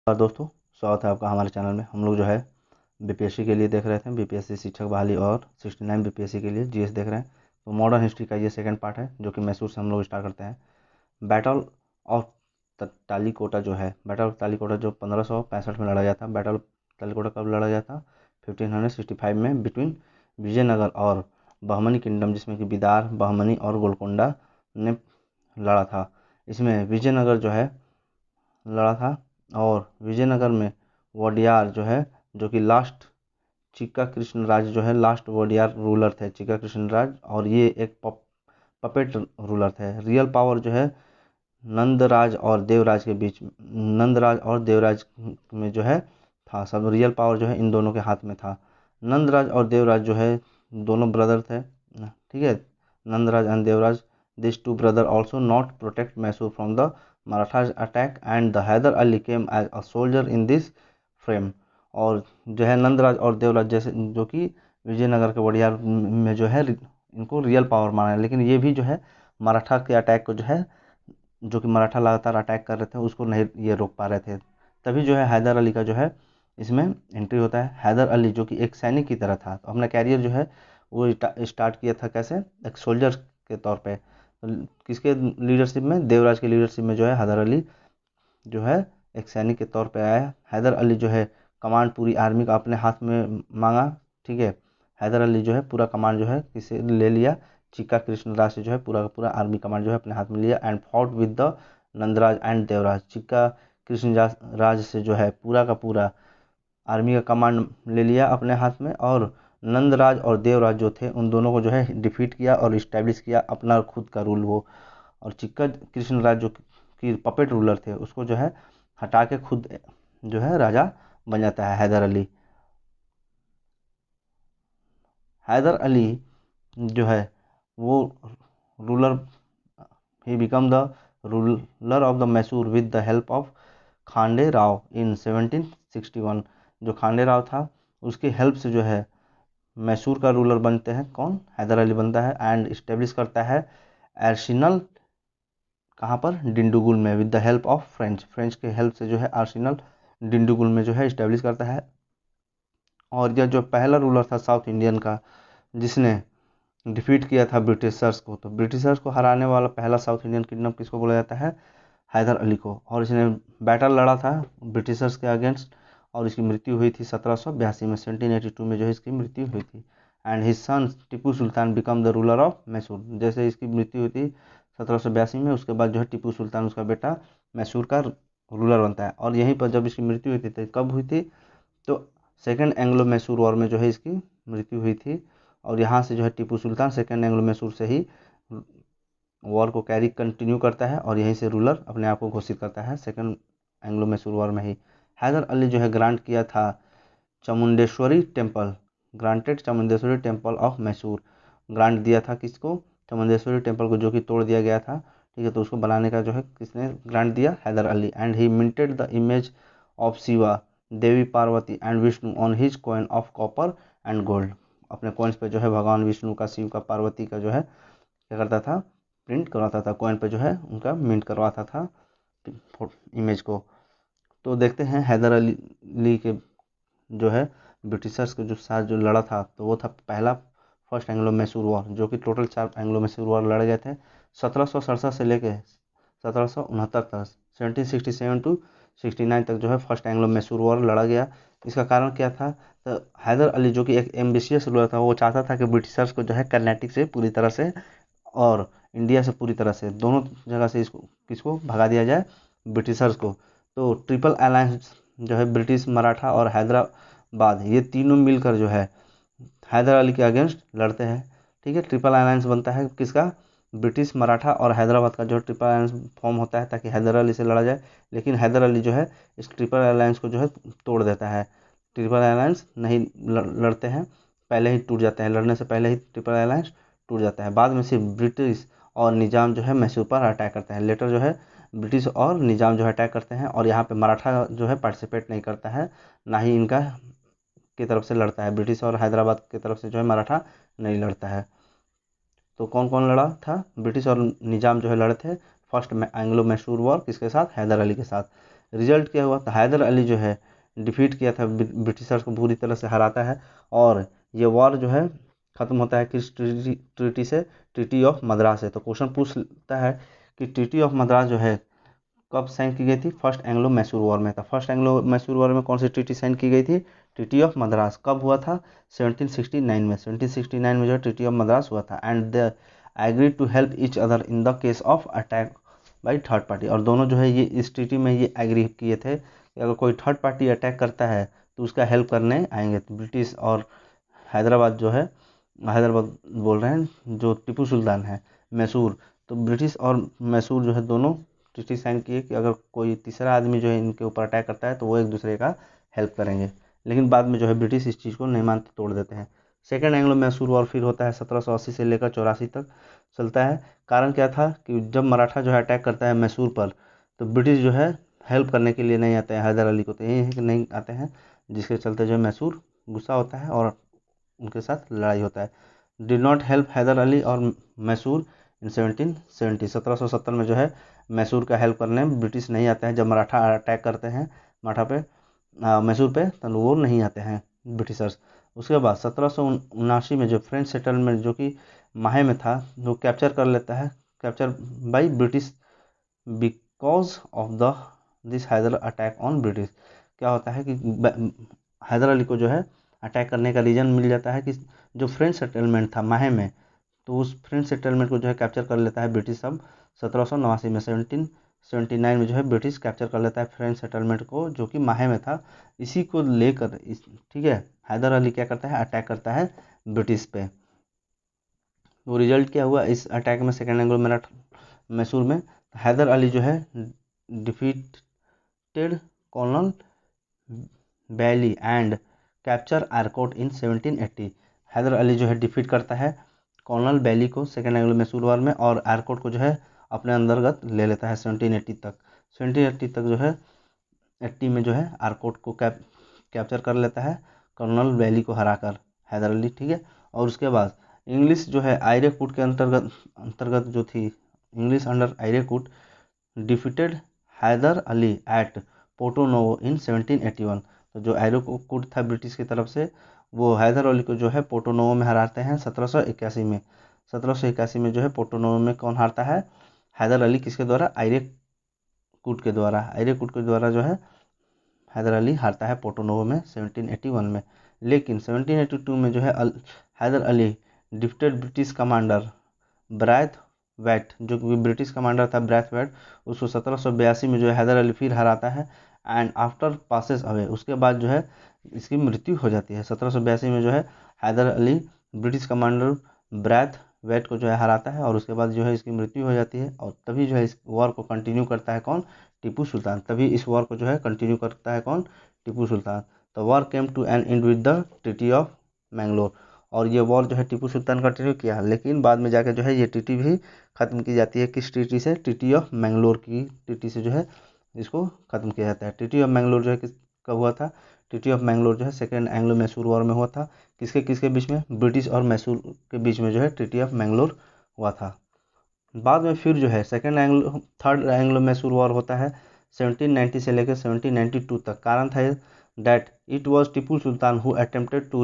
और दोस्तों, स्वागत है आपका हमारे चैनल में। हम लोग जो है बीपीएससी के लिए देख रहे थे, बीपीएससी शिक्षक बहाली और 69 बीपीएससी के लिए जीएस देख रहे हैं। तो मॉडर्न हिस्ट्री का ये सेकंड पार्ट है जो कि मैसूर से हम लोग स्टार्ट करते हैं। बैटल ऑफ तालीकोटा जो है, बैटल ऑफ तालीकोटा जो 1565 में लड़ा गया था। बैटल ऑफ तालीकोटा कब लड़ा गया था? 1565 में बिटवीन विजयनगर और बहमनी किंगडम, जिसमें कि बिदार, बहमनी और गोलकोंडा ने लड़ा था। इसमें विजयनगर जो है लड़ा था और विजयनगर में वोडियार जो है, जो कि लास्ट चिक्का कृष्णराज जो है लास्ट वोडियार रूलर थे, चिक्का कृष्णराज, और ये एक पपेट रूलर थे। रियल पावर जो है नंदराज और देवराज के बीच, नंदराज और देवराज में जो है था। सब रियल पावर जो है इन दोनों के हाथ में था। नंदराज और देवराज जो है दोनों ब्रदर थे, ठीक है। Nandraj and Devraj, this two brother also not protect Mysore from the Marathas attack and the Hyder Ali came as a soldier in this frame. और जो है नंदराज और देवराज जैसे, जो कि विजयनगर के वडियार में जो है इनको रियल पावर माना है, लेकिन ये भी जो है मराठा के अटैक को जो है, जो कि मराठा लगातार अटैक कर रहे थे, उसको नहीं ये रोक पा रहे थे। तभी जो है हैदर अली का जो है इसमें एंट्री होता है। हैदर अली जो कि एक सैनिक की तरह था, तो अपना कैरियर जो है वो स्टार्ट किया था कैसे, एक सोल्जर के तौर पे। तो किसके लीडरशिप में? देवराज के लीडरशिप में जो है हैदर अली जो है एक सैनिक के तौर पे आया। हैदर अली जो है कमांड पूरी आर्मी का अपने हाथ में मांगा, ठीक है। हैदर अली जो है पूरा कमांड जो है किसे ले लिया? चिक्का कृष्णराज से जो है पूरा का पूरा आर्मी कमांड जो है अपने हाथ में लिया and fought with the Nandaraj and Devaraj. Chikka Krishnaraj से जो है पूरा का पूरा आर्मी का कमांड ले लिया अपने हाथ में, और नंदराज और देवराज जो थे उन दोनों को जो है डिफीट किया और इस्टेब्लिश किया अपना खुद का रूल वो। और चिक्का कृष्णराज जो कि पपेट रूलर थे उसको जो है हटा के खुद जो है राजा बन जाता है हैदर अली। हैदर अली जो है वो ruler, he become the ruler of the Mysore with the help of Khande Rao in 1761। जो खांडे राव था उसकी हेल्प से जो है मैसूर का रूलर बनते हैं कौन? हैदर अली बनता है एंड इस्टेब्लिश करता है आर्सेनल। कहाँ पर? डिंडुगुल में, with the help of French के हेल्प से जो है आर्सेनल डिंडुगुल में जो है इस्टेब्लिश करता है। और यह जो पहला रूलर था साउथ इंडियन का जिसने डिफीट किया था ब्रिटिशर्स को, तो ब्रिटिशर्स को हराने वाला पहला साउथ इंडियन किंगडम किसको बोला जाता है? हैदर अली को। और इसने बैटल लड़ा था ब्रिटिशर्स के अगेंस्ट और इसकी मृत्यु हुई थी 1782 में, 1782 में जो है इसकी मृत्यु हुई थी। And his sun Tipu Sultan become the ruler of Mysore. जैसे इसकी मृत्यु हुई थी 1782 में, उसके बाद जो है टीपू सुल्तान उसका बेटा मैसूर का रूलर बनता है। और यहीं पर जब इसकी मृत्यु हुई थी तो कब हुई थी? तो सेकेंड एंग्लो मैसूर वॉर में जो है इसकी मृत्यु हुई थी। और यहाँ से जो है टीपू सुल्तान सेकेंड एंग्लो मैसूर से ही वॉर को कैरी कंटिन्यू करता है और यहीं से रूलर अपने आप को घोषित करता है सेकेंड एंग्लो मैसूर वॉर में ही। हैदर अली जो है ग्रांट किया था Chamundeshwari temple, granted Chamundeshwari temple of Mysore. Grant दिया था किसको? चामुंडेश्वरी टेम्पल को, जो कि तोड़ दिया गया था, ठीक है। तो उसको बनाने का जो है किसने ग्रांट दिया? Hyder Ali. And he minted the image of Shiva, Devi Parvati and Vishnu on his coin of copper and gold. अपने कॉइन्स पे जो है भगवान विष्णु का, शिव का, पार्वती का जो है क्या करता था? प्रिंट करवाता था, कॉइन पे जो है उनका मिंट करवाता था इमेज को। तो देखते हैं हैदर अली के जो है ब्रिटिशर्स के जो साथ जो लड़ा था, तो वो था पहला फर्स्ट एंग्लो मैसूर वॉर, जो कि टोटल 4 एंग्लो मैसूर वॉर लड़े गए थे 1767 से लेके 1769 तक, 1767 टू 69 तक जो है फर्स्ट एंग्लो मैसूर वॉर लड़ा गया। इसका कारण क्या था? तो हैदर अली जो कि एक एम्बिशियस रूलर था, वो चाहता था कि ब्रिटिशर्स को जो है कर्नाटक से पूरी तरह से और इंडिया से पूरी तरह से, दोनों जगह से इसको किसको भगा दिया जाए? ब्रिटिशर्स को। तो ट्रिपल अलायंस जो है ब्रिटिश, मराठा और हैदराबाद, ये तीनों मिलकर जो है हैदर अली के अगेंस्ट लड़ते हैं, ठीक है। ट्रिपल अलायंस बनता है किसका? ब्रिटिश, मराठा और हैदराबाद का जो ट्रिपल अलायंस फॉर्म होता है ताकि हैदर अली से लड़ा जाए। लेकिन हैदर अली जो है इस ट्रिपल अलायंस को जो है तोड़ देता है। ट्रिपल अलायंस नहीं लड़ते हैं, पहले ही टूट जाते हैं, लड़ने से पहले ही ट्रिपल अलायंस टूट जाता है। बाद में सिर्फ ब्रिटिश और निजाम जो है मैसूर पर अटैक करते हैं। लेटर जो है ब्रिटिश और निजाम जो है अटैक करते हैं, और यहाँ पे मराठा जो है पार्टिसिपेट नहीं करता है, ना ही इनका की तरफ से लड़ता है। ब्रिटिश और हैदराबाद की तरफ से जो है मराठा नहीं लड़ता है। तो कौन कौन लड़ा था? ब्रिटिश और निजाम जो है लड़े थे फर्स्ट एंग्लो मैसूर वॉर, किसके साथ? हैदर अली के साथ। रिजल्ट क्या हुआ था, हैदर अली जो है डिफीट किया था, ब्रिटिशर्स को पूरी तरह से हराता है, और ये वॉर जो है ख़त्म होता है किस ट्रीटी से, ट्रीटी ऑफ मद्रास है। तो क्वेश्चन पूछता है कि ट्रीटी ऑफ मद्रास जो है कब साइन की गई थी, फर्स्ट एंग्लो मैसूर वॉर में था। फर्स्ट एंग्लो मैसूर वॉर में कौन सी ट्रीटी साइन की गई थी, ट्रीटी ऑफ मद्रास। कब हुआ था, 1769 में। 1769 में जो है ट्रीटी ऑफ मद्रास हुआ था। And they agree to help each other in the case of attack by third party. और दोनों जो है ये इस ट्रीटी में ये एग्री किए थे कि अगर कोई थर्ड पार्टी अटैक करता है तो उसका हेल्प करने आएंगे। तो ब्रिटिश और हैदराबाद जो है, हैदराबाद बोल रहे हैं जो टीपू सुल्तान है, मैसूर, तो ब्रिटिश और मैसूर जो है दोनों ट्रीटी साइन किए कि अगर कोई तीसरा आदमी जो है इनके ऊपर अटैक करता है तो वो एक दूसरे का हेल्प करेंगे। लेकिन बाद में जो है ब्रिटिश इस चीज़ को नहीं मानते, तोड़ देते हैं। सेकेंड एंग्लो मैसूर वॉर फिर होता है 1780 से लेकर 84 तक चलता है। कारण क्या था कि जब मराठा जो है अटैक करता है मैसूर पर, तो ब्रिटिश जो है हेल्प करने के लिए नहीं आते हैं हैदर अली को, तो यही है कि नहीं आते हैं, जिसके चलते जो है मैसूर गुस्सा होता है और उनके साथ लड़ाई होता है। Did not help Hyder Ali और मैसूर इन 1770। 1770 में जो है मैसूर का हेल्प करने ब्रिटिश नहीं आते हैं। जब मराठा अटैक करते हैं मराठा पे, मैसूर पे, तब वो नहीं आते हैं ब्रिटिशर्स। उसके बाद 1779 में जो फ्रेंच सेटलमेंट जो कि माहे में था, जो कैप्चर कर लेता है, capture by British because of the this Hyder attack on British. क्या होता है कि हैदर अली को जो है अटैक करने का रीज़न मिल जाता है कि जो फ्रेंच सेटलमेंट था माहे में, तो उस फ्रेंच सेटलमेंट को जो है कैप्चर कर लेता है ब्रिटिश सब 1789 में। 1779 में जो है ब्रिटिश कैप्चर कर लेता है फ्रेंच सेटलमेंट को जो कि माहे में था। इसी को लेकर ठीक है, हैदर अली क्या करता है, अटैक करता है ब्रिटिश पे। वो रिजल्ट क्या हुआ इस अटैक में, सेकेंड एंग्लो मैसूर में, हैदर अली जो है defeated colonel Baillie and capture Arcot in 1780। Haidar Ali जो है डिफीट करता है कर्नल बैली को सेकेंड एंग्लो मैसूर वॉर में, और आरकोट को जो है अपने अंतर्गत ले लेता है 1780 तक। 1780 तक जो है 80 में जो है आरकोट को कैप्चर कर लेता है कर्नल बैली को हराकर हैदर अली, ठीक है। और उसके बाद इंग्लिश जो है आयरेकूट के अंतर्गत जो थी, English under Eyre Coote defeated Haidar Ali at Porto Novo in 1781। तो जो आयरेकूट था ब्रिटिश की तरफ से, वो हैदर अली को जो है पोर्टो नोवो में हराते हैं 1781 में। 1781 में जो है पोर्टो नोवो में कौन हारता है, हैदर अली, किसके द्वारा, आयरेकूट के द्वारा। आयरेकूट के द्वारा जो है हैदर अली हारता है पोर्टो नोवो में 1781 में। लेकिन 1782 में जो है Hyder Ali defeated British commander Braithwaite, जो कि ब्रिटिश कमांडर था ब्रैथ वेट, उसको 1782 में जो है हैदर अली फिर हराता है। एंड आफ्टर पासेस अवे, उसके बाद जो है इसकी मृत्यु हो जाती है। 1782 में जो है Hyder Ali British commander Braithwaite को जो है हराता है, और उसके बाद जो है इसकी मृत्यु हो जाती है। और तभी जो है इस वॉर को कंटिन्यू करता है कौन, टीपू सुल्तान। तभी इस वॉर को जो है कंटिन्यू करता है कौन, Tipu Sultan. The war came to an end with the treaty of Mangalore. और ये वॉर जो है टीपू सुल्तान कंटिन्यू किया, लेकिन बाद में जाकर जो है ये ट्रीटी भी ख़त्म की जाती है। किस ट्रीटी से, ट्रीटी ऑफ मैंगलोर की ट्रीटी से जो है इसको ख़त्म किया जाता है। ट्रीटी ऑफ मैंगलोर जो है किस कब हुआ था, ट्रीटी ऑफ मैंगलोर जो है सेकेंड एंग्लो मैसूर वॉर में हुआ था। किसके किसके बीच में, ब्रिटिश और मैसूर के बीच में जो है ट्रीटी ऑफ मैंगलोर हुआ था। बाद में फिर जो है थर्ड एंग्लो मैसूर वॉर होता है 1790 से लेकर 1792 तक। कारण था that it was Tipu Sultan who attempted to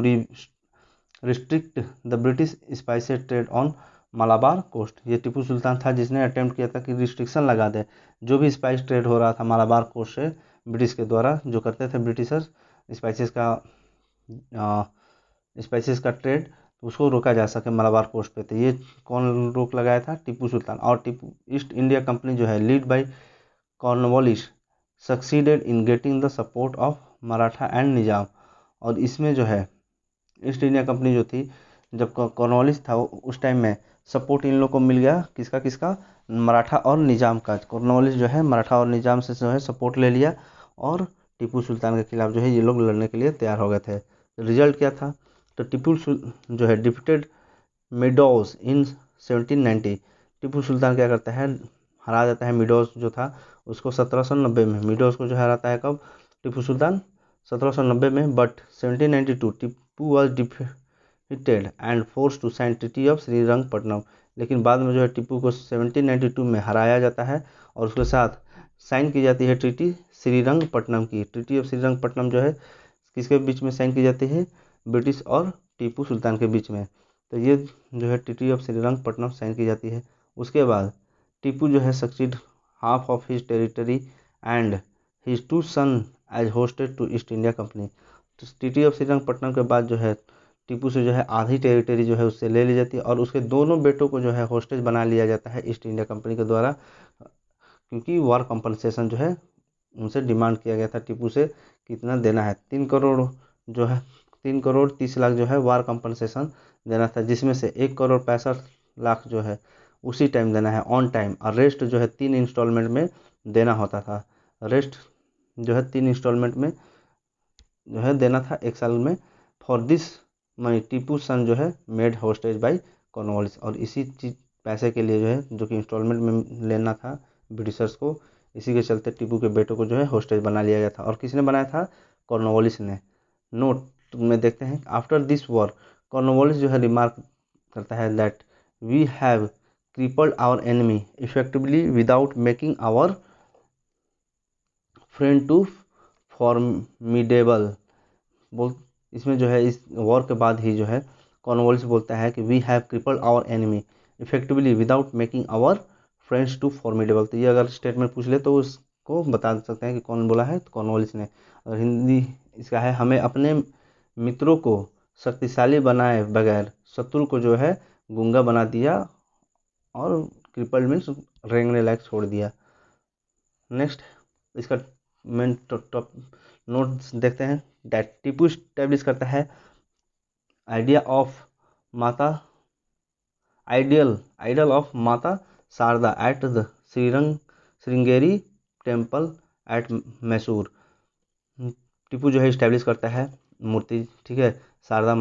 restrict the British spices trade on Malabar coast. ये टीपू सुल्तान था जिसने अटेम्प्ट किया था कि रिस्ट्रिक्शन लगा दे जो भी स्पाइस ट्रेड हो रहा था मालाबार कोस्ट से, ब्रिटिश के द्वारा जो करते थे ब्रिटिशर्स स्पाइसेस का स्पाइसेस का ट्रेड, उसको रोका जा सके मलाबार कोस्ट पे। तो ये कौन रोक लगाया था, टीपू सुल्तान। और टीपू ईस्ट इंडिया कंपनी जो है lead by Cornwallis succeeded in getting the support of Maratha and Nizam. और इसमें जो है ईस्ट इंडिया कंपनी जो थी, जब कॉर्नवालिस था उस टाइम में सपोर्ट इन लोग को मिल गया, किसका किसका, मराठा और निजाम का। कॉर्नवालिस जो है मराठा और निजाम से जो है सपोर्ट ले लिया, और टीपू सुल्तान के खिलाफ जो है ये लोग लड़ने के लिए तैयार हो गए थे। रिजल्ट क्या था, तो टीपू जो है डिफीटेड मिडोस इन 1790। टीपू सुल्तान क्या करता है, हरा देता है मिडोस जो था उसको 1790 में। मिडोस को जो हराता है कब, टीपू सुल्तान 1790 में। But 1792 Tipu was defeated and force to sign treaty of Srirangapatnam. लेकिन बाद में जो है टीपू को 1792 में हराया जाता है, और उसके साथ साइन की जाती है ट्रीटी श्रीरंगपट्टनम की। ट्रीटी ऑफ श्रीरंगपट्टनम जो है किसके बीच में साइन की जाती है? ब्रिटिश और टीपू सुल्तान के बीच में। तो ये जो है ट्रीटी ऑफ श्रीरंगपट्टनम साइन की जाती है। उसके बाद टीपू जो है succeed half of his territory and his two son as hosted to East India Company. तो ट्रीटी ऑफ श्रीरंगपट्टनम के बाद जो है टीपू से जो है आधी टेरिटरी जो है उससे ले ली जाती है और उसके दोनों बेटों को जो है होस्टेज बना लिया जाता है ईस्ट इंडिया कंपनी के द्वारा, क्योंकि वॉर कंपनसेशन जो है उनसे डिमांड किया गया था टीपू से कितना देना है। 3 करोड़ जो है 3 करोड़ 30 लाख जो है वार कंपनसेशन देना था, जिसमें से 1 करोड़ 65 लाख जो है उसी टाइम देना है ऑन टाइम, और रेस्ट जो है 3 इंस्टॉलमेंट में देना होता था। रेस्ट जो है 3 इंस्टॉलमेंट में जो है देना था 1 साल में। फॉर दिस मनी टीपू सन जो है मेड होस्टेज बाई कॉर्नवालिस, और इसी चीज पैसे के लिए जो है जो कि इंस्टॉलमेंट में लेना था ब्रिटिशर्स को, इसी के चलते टीपू के बेटों को जो है होस्टेज बना लिया गया था। और किसने बनाया था? कॉर्नवालिस ने। नोट में देखते हैं, आफ्टर दिस वॉर कॉर्नवालिस जो है रिमार्क करता है that we have crippled our enemy effectively without making our friend too formidable. बोल इसमें जो है इस वॉर के बाद ही जो है कॉर्नवालिस बोलता है कि we have crippled our enemy effectively without making our friends too formidable. तो ये अगर स्टेटमेंट पूछ ले तो उसको बता सकते हैं कि कौन बोला है, तो कॉर्नवालिस ने। और हिंदी इसका है, हमें अपने मित्रों को शक्तिशाली बनाए बगैर शत्रु को जो है गूंगा बना दिया, और क्रिपल्ड मीन्स रेंगने लायक छोड़ दिया। नेक्स्ट इसका मेन टॉप नोट्स देखते हैं। डैट टीपू स्टैब्लिश करता है idea of Mata idol of Mata Sharada at the Sringeri temple at Mysore. Tipu जो है इस्टेब्लिश करता है मूर्ति, ठीक है, शारदा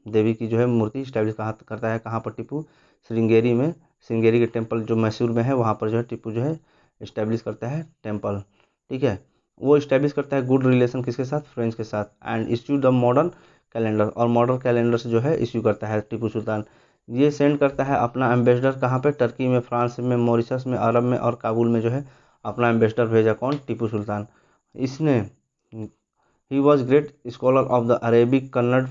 देवी की जो है मूर्ति इस्टेब्लिश करता है कहाँ पर? टीपू श्रृंगेरी में। श्रृंगेरी के टेम्पल जो मैसूर में है वहाँ पर जो है टीपू जो है इस्टेब्लिश करता है टेम्पल, ठीक है। वो इस्टेब्लिश करता है गुड रिलेशन किसके साथ? फ्रेंच के साथ। And issue the modern calendar, और मॉडर्न कैलेंडर से जो है इश्यू करता है टीपू सुल्तान। ये सेंड करता है अपना एम्बेसडर कहाँ पे? टर्की में, फ्रांस में, मॉरिशस में, अरब में और काबुल में जो है अपना एम्बेसडर भेजा। कौन? टीपू सुल्तान। इसने he was great scholar of the Arabic, Kannada,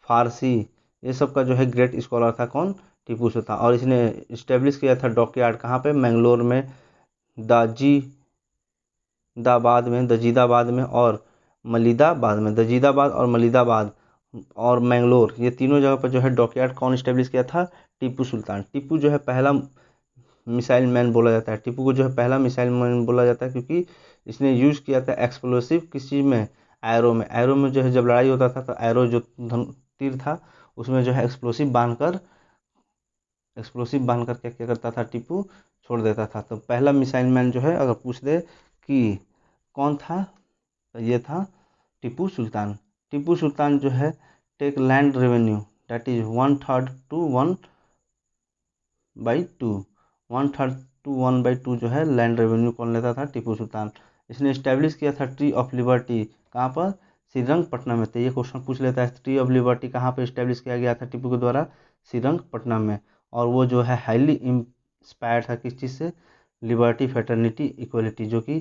Farsi, ये सब का जो है ग्रेट स्कॉलर था। कौन? टीपू सुल्तान। और इसने इस्टेब्लिश किया था डॉकयार्ड कहाँ पे? मैंगलोर में, दजीदाबाद में और मलिदाबाद में। दजीदाबाद और मलिदाबाद और मैंगलोर, ये तीनों जगह पर जो है डॉकयार्ड कौन इस्टेब्लिश किया था? टीपू सुल्तान। टीपू जो है पहला मिसाइल मैन बोला जाता है। टीपू को जो है पहला मिसाइल मैन बोला जाता है क्योंकि इसने यूज किया था एक्सप्लोसिव किस चीज़ में? एरो में। एरो में जो है जब लड़ाई होता था तो एरो जो तीर था उसमें जो है एक्सप्लोसिव बांधकर क्या क्या करता था? टीपू छोड़ देता था। तो पहला मिसाइल मैन जो है अगर पूछ दे कि कौन था, तो ये था टीपू सुल्तान। टीपू सुल्तान जो है take land revenue that is 1/3 to 1/2 जो है लैंड रेवेन्यू कौन लेता था? टीपू सुल्तान। इसने इस्टेब्लिश किया था ट्री ऑफ लिबर्टी कहाँ पर? श्रीरंगपट्टनम में। तो ये क्वेश्चन पूछ लेता है ट्री ऑफ लिबर्टी कहाँ पर इस्टेब्लिश किया गया था टीपू के द्वारा? श्रीरंगपट्टनम में। और वो जो है हाईली इंस्पायर्ड था किस चीज़ से? लिबर्टी, फ्रेटर्निटी, इक्वलिटी, जो कि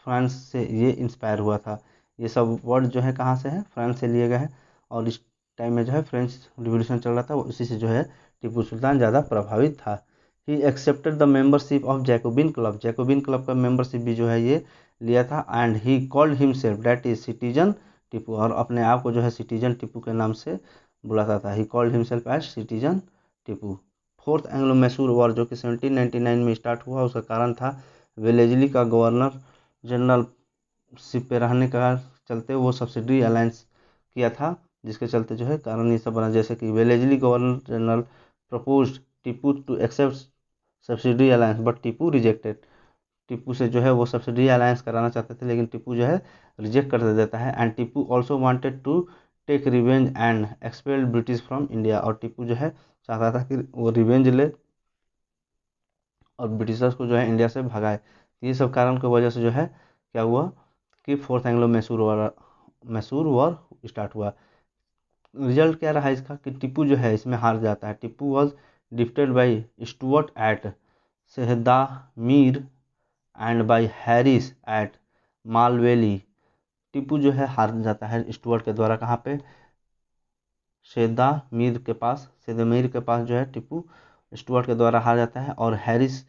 फ्रांस से ये इंस्पायर हुआ था। ये सब वर्ड जो है कहाँ से है? फ्रांस से लिए गए हैं। और इस टाइम में जो है फ्रेंच रिवॉल्यूशन चल रहा था, उसी से जो है टीपू सुल्तान ज़्यादा प्रभावित था। He accepted the membership of Jacobin club. Jacobin club का मेंबरशिप भी जो है ये लिया था। And he called himself that is citizen Tipu, और अपने आप को जो है सिटीजन टीपू के नाम से बुलाता था। He called himself as citizen Tipu. Fourth Anglo Mysore war जो कि 1799 में स्टार्ट हुआ, उसका कारण था वेलेजली का गवर्नर जनरल शिप पे रहने का चलते वो सब्सिडी अलायंस किया था, जिसके चलते जो है कारण ये सब बना। जैसे कि Wellesley governor general proposed Tipu to accept subsidy alliance but Tipu rejected. Tipu से जो है वो सब्सिडी अलायंस कराना चाहते थे, लेकिन टीपू जो है रिजेक्ट कर देता है। And Tipu also wanted to take revenge and expel British from India. और टीपू जो है चाहता था कि वो रिवेंज ले और ब्रिटिशर्स को जो है इंडिया से भगाए। ये सब कारण की वजह से जो है क्या हुआ कि fourth Anglo Mysore war start हुआ। रिजल्ट क्या रहा इसका कि टीपू जो है इसमें हार जाता है। Tipu was defeated by Stuart at Sedaseer and by Harris at Malavalli. Tipu जो है हार जाता है स्टुअर्ट के द्वारा, कहाँ पे, सेदामीर के पास। सेदामीर के पास जो है टीपू स्टुअर्ट के द्वारा हार जाता है, और हैरिस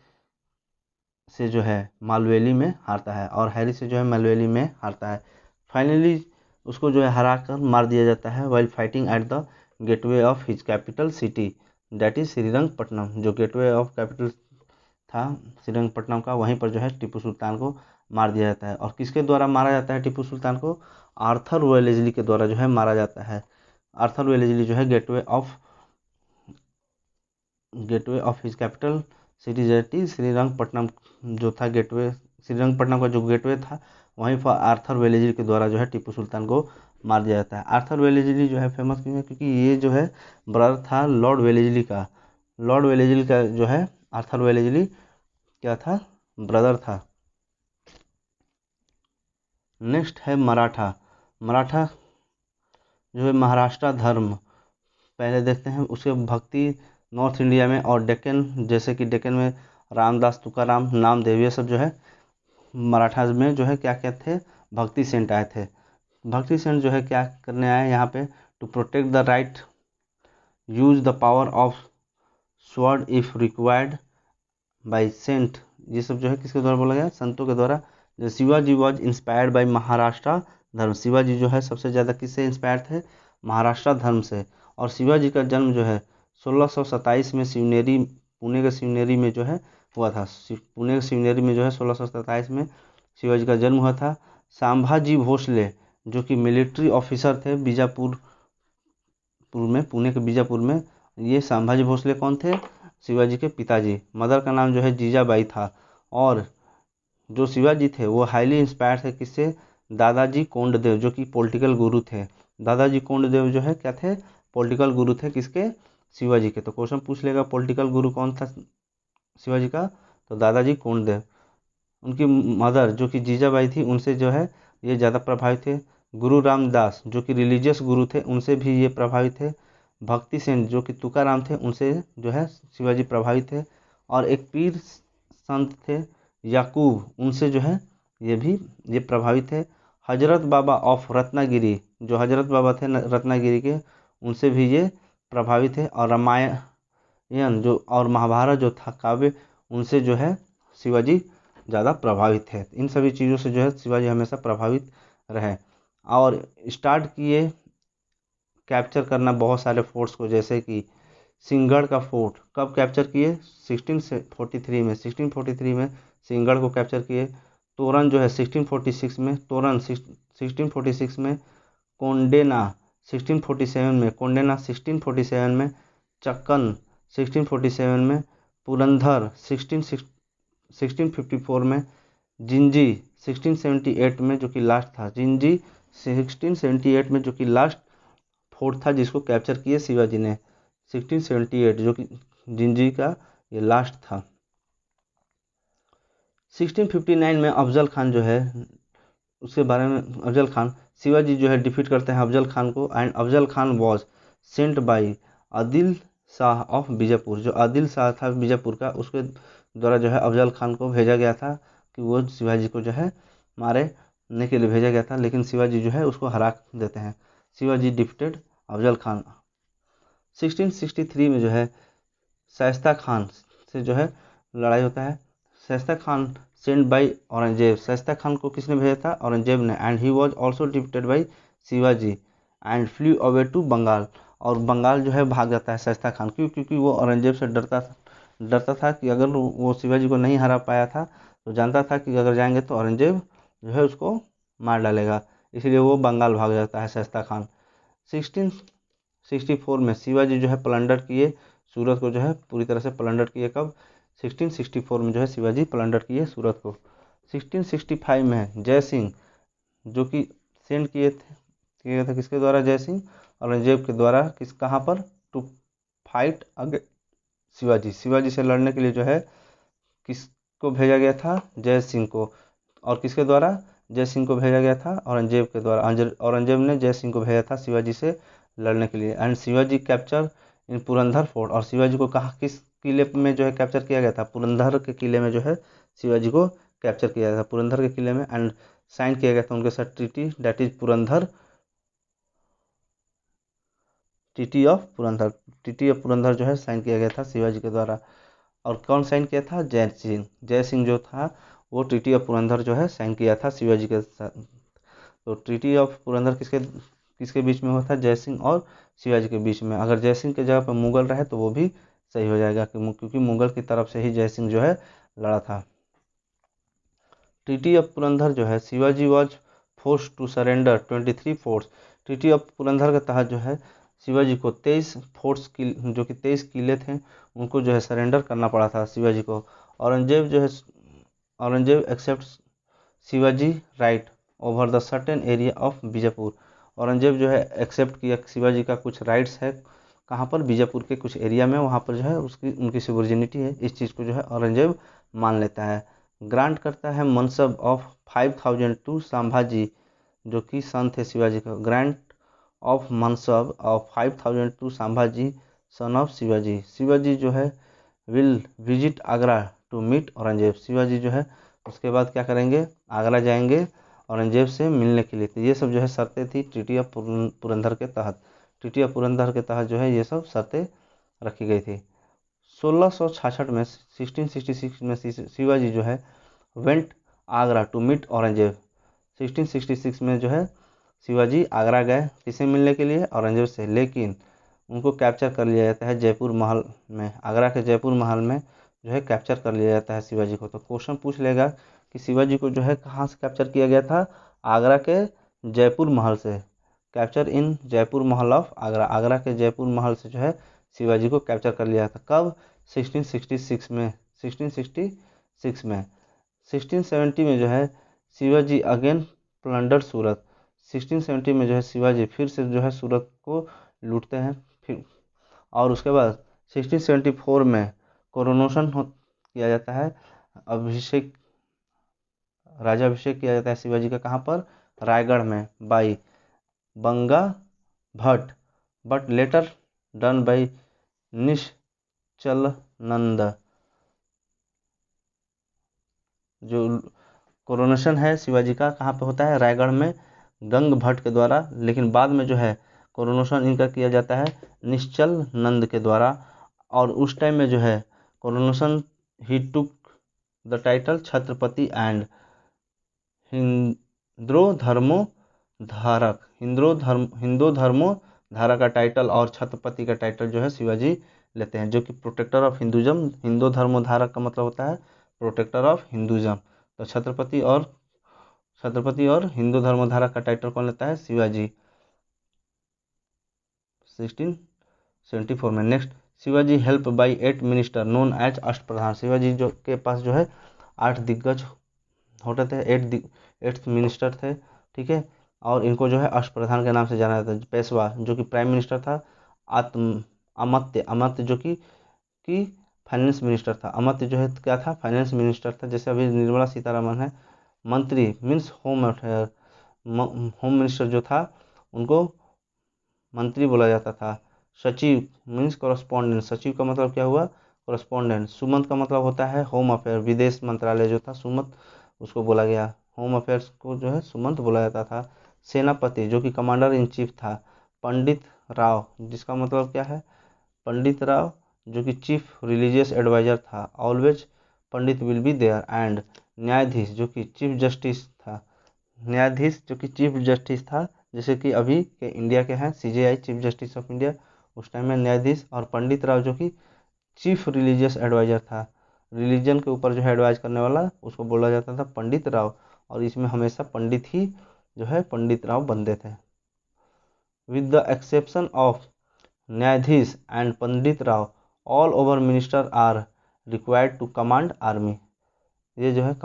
से जो है मालवेली में हारता है, और हैरिस से जो है मालवेली में हारता है। फाइनली उसको जो है हरा कर मार दिया जाता है while fighting at the gateway of his capital city, that is Srirangapatnam. जो गेटवे ऑफ कैपिटल था श्रीरंगपट्टनम का, वहीं पर जो है टीपू सुल्तान को मार दिया जाता है। और किसके द्वारा मारा जाता है टीपू सुल्तान को? आर्थर वेलेस्ली के द्वारा जो है मारा जाता है। आर्थर वेलेस्ली जो है gateway of his capital city that is Srirangapatnam, जो था गेटवे, श्रीरंगपट्टनम का जो गेटवे था, वहीं पर आर्थर वेलेस्ली के द्वारा जो है टीपू सुल्तान को मार दिया जाता है। आर्थर वेलेस्ली जो है फेमस क्यों है? क्योंकि ये जो है ब्रदर था लॉर्ड वेलेस्ली का। लॉर्ड वेलेस्ली का जो है आर्थर वेलेस्ली क्या था? ब्रदर था। नेक्स्ट है मराठा। मराठा जो है महाराष्ट्र धर्म, पहले देखते हैं उसके भक्ति नॉर्थ इंडिया में और डेक्कन, जैसे कि डेक्कन में रामदास तुकाराम नामदेव, ये सब जो है मराठा में जो है क्या क्या थे? भक्ति सेंट आए थे। भक्ति सेंट जो है क्या करने आए यहाँ पे? To protect the right, use the power of sword if required by saint. ये सब जो है किसके द्वारा बोला गया? संतों के द्वारा। जो Shivaji was inspired by Maharashtra धर्म, शिवाजी जो है सबसे ज़्यादा किससे इंस्पायर थे? महाराष्ट्र धर्म से। और शिवाजी का जन्म जो है 1627 में शिवनेरी, पुणे के शिवनेरी में जो है हुआ था। पुणे के शिवनेरी में जो है 1627 में शिवाजी का जन्म हुआ था। संभाजी भोसले जो कि मिलिट्री ऑफिसर थे बीजापुर में, पुणे के बीजापुर में, ये संभाजी भोसले कौन थे? शिवाजी के पिताजी। मदर का नाम जो है जीजाबाई था। और जो शिवाजी थे वो हाईली इंस्पायर थे किससे? दादाजी कोंडदेव, जो कि पॉलिटिकल गुरु थे। दादाजी कोंडदेव जो है क्या थे? पॉलिटिकल गुरु थे किसके? शिवाजी के। तो क्वेश्चन पूछ लेगा पॉलिटिकल गुरु कौन था शिवाजी का? तो दादाजी कोंडदेव। उनकी मदर जो कि जीजाबाई थी, उनसे जो है ये ज़्यादा प्रभावित थे। गुरु रामदास जो कि रिलीजियस गुरु थे, उनसे भी ये प्रभावित थे। भक्ति सेन जो कि तुकाराम थे, उनसे जो है शिवाजी प्रभावित थे। और एक पीर संत थे याकूब, उनसे जो है ये प्रभावित थे। हजरत बाबा ऑफ रत्नागिरी, जो हजरत बाबा थे रत्नागिरी के, उनसे भी ये प्रभावित है। और रामायण जो और महाभारत जो था काव्य, उनसे जो है शिवाजी ज़्यादा प्रभावित थे। इन सभी चीज़ों से जो है शिवाजी हमेशा प्रभावित रहे और स्टार्ट किए कैप्चर करना बहुत सारे फोर्ट्स को, जैसे कि सिंहगढ़ का फोर्ट कब कैप्चर किए? 1643 में। 1643 में सिंहगढ़ को कैप्चर किए। तोरन जो है 1646 में, तोरन 1646 में, कोंडेना 1647 में, कोंडेना 1647 में, चक्कन 1647 में, पुरंदर 1654 में, जिंजी 1678 में जो कि लास्ट था, जिंजी 1678 में जो कि लास्ट फोर्ट था जिसको कैप्चर किए शिवाजी ने, 1678 जो कि जिंजी का ये लास्ट था। 1659 में अफजल खान जो है, उसके बारे में, अफजल खान, शिवाजी जो है डिफीट करते हैं अफजल खान को। And Afzal Khan was sent by Adil Shah of Bijapur, जो आदिल शाह था बीजापुर का, उसके द्वारा जो है अफजल खान को भेजा गया था कि वो शिवाजी को जो है मारने के लिए भेजा गया था। लेकिन शिवाजी जो है उसको हरा देते हैं। शिवाजी डिफीटेड अफजल खान। 1663 में जो है शाइस्ता खान से जो है लड़ाई होता है। शाइस्ता खान सेंट बाई औरंगजेब, शाइस्ता खान को किसने भेजा था? औरंगजेब ने। And he was also defeated by Shivaji and flew away to Bengal, और बंगाल जो है भाग जाता है शाइस्ता खान। क्यों? क्योंकि वो औरंगजेब से डरता था कि अगर वो शिवाजी को नहीं हरा पाया था तो जानता था कि अगर जाएंगे तो औरंगजेब जो है उसको मार डालेगा, इसलिए वो बंगाल भाग जाता है शाइस्ता खान। 1664 में शिवाजी जो है प्लंडर किए सूरत को, जो है पूरी तरह से प्लंडर किए। कब? 1664 में जो है शिवाजी प्लंडर किए सूरत को। 1665 में जय सिंह जो कि सेंड किए थे किसके द्वारा? जय सिंह औरंगजेब के द्वारा। कहाँ पर? टू फाइट अगे शिवाजी, शिवाजी से लड़ने के लिए जो है किसको भेजा गया था? जय सिंह को। और किसके द्वारा? जय सिंह को भेजा गया था औरंगजेब के द्वारा। औरंगजेब ने जय सिंह को भेजा था शिवाजी से लड़ने के लिए। And Shivaji capture in Purandar fort, और शिवाजी को कहाँ, किस किले में जो है कैप्चर किया गया था? पुरंदर के किले में जो है शिवाजी को कैप्चर किया गया था पुरंदर के किले में, एंड साइन किया गया था उनके साथ treaty, that is TT of Purandar. TT of Purandar जो है साइन किया गया था शिवाजी के द्वारा। और कौन साइन किया था? जय सिंह। जय सिंह जो था वो ट्रीटी ऑफ पुरंदर जो है साइन किया था शिवाजी के साथ। तो ट्रीटी ऑफ पुरंदर किसके किसके बीच में हुआ था? जय सिंह और शिवाजी के बीच में। अगर जय सिंह के जगह पर मुगल रहे तो वो भी सही हो जाएगा, क्योंकि मुगल की तरफ से ही जय सिंह जो है लड़ा था। ट्रीटी ऑफ पुरंदर जो है, Shivaji was force to surrender 23 forts. Treaty of Purandar के तहत जो है शिवाजी को 23 फोर्ट्स जो कि 23 किले थे उनको जो है सरेंडर करना पड़ा था शिवाजी को। औरंगजेब जो है Aurangzeb accept Shivaji right over the certain area of Bijapur. Aurangzeb जो है एक्सेप्ट किया शिवाजी का कुछ राइट्स है, कहाँ पर? बीजापुर के कुछ एरिया में, वहाँ पर जो है उसकी उनकी सिवर्जिनिटी है, इस चीज़ को जो है औरंगजेब मान लेता है। ग्रांट करता है मनसब ऑफ 5000 टू संभाजी, जो कि सन थे शिवाजी का। Grant of mansab of 5000 to Sambhaji son of Shivaji. Shivaji जो है will visit Agra to meet Aurangzeb. Shivaji जो है उसके बाद क्या करेंगे? आगरा जाएंगे औरंगजेब से मिलने के लिए। तो ये सब जो है शर्तें थी ट्रीटी ऑफ पुरंदर के तहत। ट्रीटी ऑफ पुरंदर के तहत जो है ये सब शर्तें रखी गई थी। 1666 में 1666 में शिवाजी जो है went Agra to meet Aurangzeb. 1666 में जो है शिवाजी आगरा गए किसे मिलने के लिए? औरंगजेब से। लेकिन उनको कैप्चर कर लिया जाता है जयपुर महल में। आगरा के जयपुर महल में जो है कैप्चर कर लिया जाता है शिवाजी को। तो क्वेश्चन पूछ लेगा कि शिवाजी को जो है कहाँ से कैप्चर किया गया था? आगरा के जयपुर महल से। Capture in Jaipur Mahal of Agra. Agra के जयपुर महल से जो है शिवाजी को कैप्चर कर लिया था। कब? 1666 में। 1666 में 1670 में जो है शिवाजी अगेन प्लंडर सूरत। 1670 में जो है शिवाजी फिर से जो है सूरत को लूटते हैं। फिर और उसके बाद 1674 में कोरोनेशन किया जाता है, अभिषेक राजाभिषेक किया जाता है शिवाजी का। कहाँ पर? रायगढ़ में, बाई बंगा Bhatt, but later done by Nishchalanand. जो कोरोनेशन है शिवाजी का कहाँ पे होता है? रायगढ़ में, गंग भट्ट के द्वारा। लेकिन बाद में जो है कोरोनेशन इनका किया जाता है निश्चल नंद के द्वारा। और उस टाइम में जो है coronation he took the title Chhatrapati and Haindava Dharmoddharak. Hindu धर्मो धारक का टाइटल और छत्रपति का टाइटल जो है शिवाजी लेते हैं, जो कि प्रोटेक्टर ऑफ हिंदुज्म। हिंदू धर्मो धारक का मतलब होता है प्रोटेक्टर ऑफ हिंदुज्म। तो छत्रपति और हिंदू धर्मधारक का टाइटल कौन लेता है? शिवाजी। 1674 में। Next, Shivaji help by 8 minister known as Ashtapradhan. Shivaji जो के पास जो है 8 दिग्गज होते थे, 8 मिनिस्टर थे, ठीक है। और इनको जो है अष्टप्रधान के नाम से जाना जाता है। पेशवा जो कि प्राइम मिनिस्टर था, अमात्य जो कि फाइनेंस मिनिस्टर था। अमात्य जो है क्या था? फाइनेंस मिनिस्टर था। जैसे अभी निर्मला सीतारमण है। मंत्री means home affair, home minister जो था उनको मंत्री बोला जाता था। सचिव मीन्स कॉरस्पॉन्डेंट, सचिव का मतलब क्या हुआ? कॉरस्पॉन्डेंट। सुमंत का मतलब होता है होम अफेयर, विदेश मंत्रालय जो था सुमंत उसको बोला गया। होम अफेयर्स को जो है सुमंत बोला जाता था। सेनापति जो कि कमांडर इन चीफ था। पंडित राव जिसका मतलब क्या है? पंडित राव जो कि चीफ रिलीजियस एडवाइजर था। Always Pandit will be there. And Nyayadhish जो कि चीफ जस्टिस था। न्यायाधीश जो कि चीफ जस्टिस था, जैसे कि अभी के इंडिया के हैं CJI, chief justice of India. उस टाइम में न्यायाधीश। और पंडित राव जो कि चीफ रिलीजियस एडवाइजर था। रिलीजन के ऊपर जो है एडवाइज करने वाला उसको बोला जाता था पंडित राव। और इसमें हमेशा पंडित ही जो है पंडित राव बनते थे। With the exception of Nyayadhish and Pandit Rao, all over minister are required to command army. ये जो है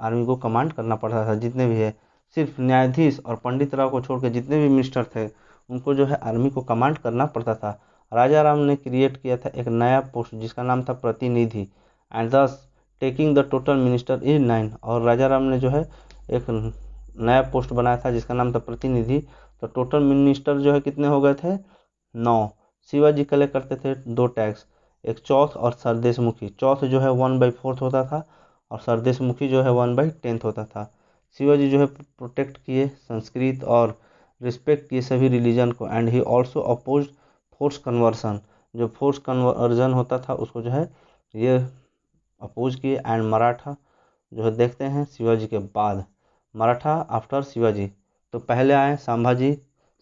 आर्मी को कमांड करना पड़ता था जितने भी है। सिर्फ न्यायाधीश और पंडित राव को छोड़ के जितने भी मिनिस्टर थे उनको जो है आर्मी को कमांड करना पड़ता था। राजा राम ने क्रिएट किया था एक नया पोस्ट जिसका नाम था प्रतिनिधि। एंड दस taking the total minister is 9। और राजा राम ने जो है एक नया पोस्ट बनाया था जिसका नाम था प्रतिनिधि। तो टोटल मिनिस्टर जो है कितने हो गए थे? 9। शिवाजी कलेक्ट करते थे 2 टैक्स, एक चौथ और सरदेशमुखी। चौथ जो है 1/4 होता था और सरदेशमुखी जो है 1/10 होता था। शिवाजी जो है प्रोटेक्ट किए संस्कृत और रिस्पेक्ट किए सभी रिलीजन को। And he also oppose force conversion, जो फोर्स कन्वर्जन होता था उसको जो है ये अपोज किए। एंड मराठा जो है देखते हैं शिवाजी के बाद, मराठा आफ्टर शिवाजी, तो पहले आए संभाजी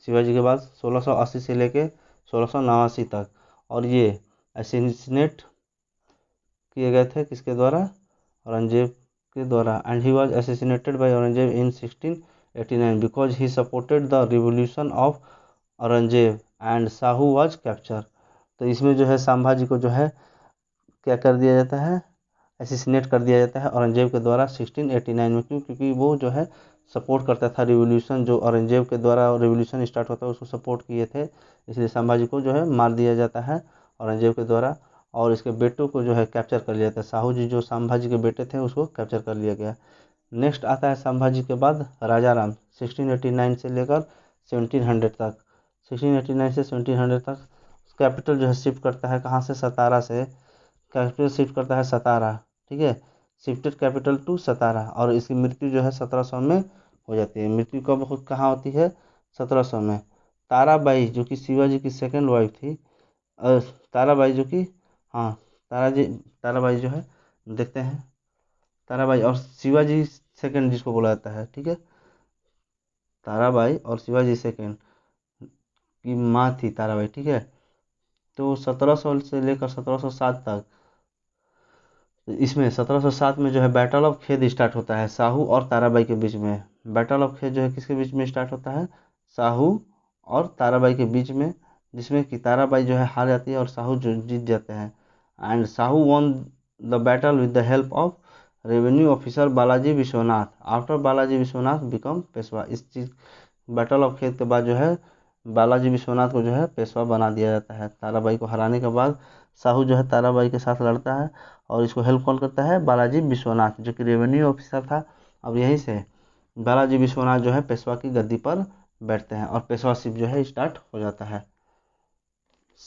शिवाजी के बाद 1680 से लेके 1689 तक। और ये असैसिनेट किए गए थे किसके द्वारा? औरंगजेब के द्वारा। And he was assassinated bye Aurangzeb in 1689 because he supported the revolution of Aurangzeb and Shahu was capture. तो इसमें जो है संभाजी को जो है क्या कर दिया जाता है? असैसिनेट कर दिया जाता है औरंगजेब के द्वारा 1689 में। क्यों? क्योंकि वो जो है सपोर्ट करता था रिवोल्यूशन, जो औरंगजेब के द्वारा रिवोल्यूशन स्टार्ट होता है उसको सपोर्ट किए थे, इसलिए संभाजी को जो है मार दिया जाता है औरंगजेब के द्वारा। और इसके बेटों को जो है कैप्चर कर लिया जाता है। शाहू जी जो संभाजी के बेटे थे उसको कैप्चर कर लिया गया। नेक्स्ट आता है संभाजी के बाद राजा राम 1689 से लेकर 1700 तक। 1689 से 1700 तक कैपिटल जो है शिफ्ट करता है कहाँ से? सतारा से कैपिटल शिफ्ट करता है सतारा, ठीक है, शिफ्टेड कैपिटल टू सतारा। और इसकी मृत्यु जो है 1700 में हो जाती है। मृत्यु कब कहाँ होती है? 1700 में। ताराबाई जो कि शिवाजी की सेकंड वाइफ थी, ताराबाई जो कि, हाँ, ताराबाई जो है देखते हैं, ताराबाई और शिवाजी सेकंड जिसको बोला जाता है, ठीक है, ताराबाई और शिवाजी सेकंड की माँ थी ताराबाई, ठीक है। तो 1700 से लेकर 1707 तक, इसमें 1707 में जो है बैटल ऑफ खेद स्टार्ट होता है शाहू और ताराबाई के बीच में। बैटल ऑफ खेद जो है किसके बीच में स्टार्ट होता है? शाहू और ताराबाई के बीच में, जिसमें कि ताराबाई जो है हार जाती है और शाहू जो जीत जाते हैं। And Shahu won the battle with the help of revenue officer Balaji Vishwanath after Balaji Vishwanath become Peshwa. इस चीज बैटल ऑफ खेद के बाद जो है बालाजी विश्वनाथ को जो है पेशवा बना दिया जाता है। ताराबाई को हराने के बाद शाहू जो है ताराबाई के साथ लड़ता है और इसको हेल्प कौन करता है? बालाजी विश्वनाथ जो कि रेवेन्यू ऑफिसर था। अब यहीं से बालाजी विश्वनाथ जो है पेशवा की गद्दी पर बैठते हैं और पेशवाशिप जो है स्टार्ट हो जाता है।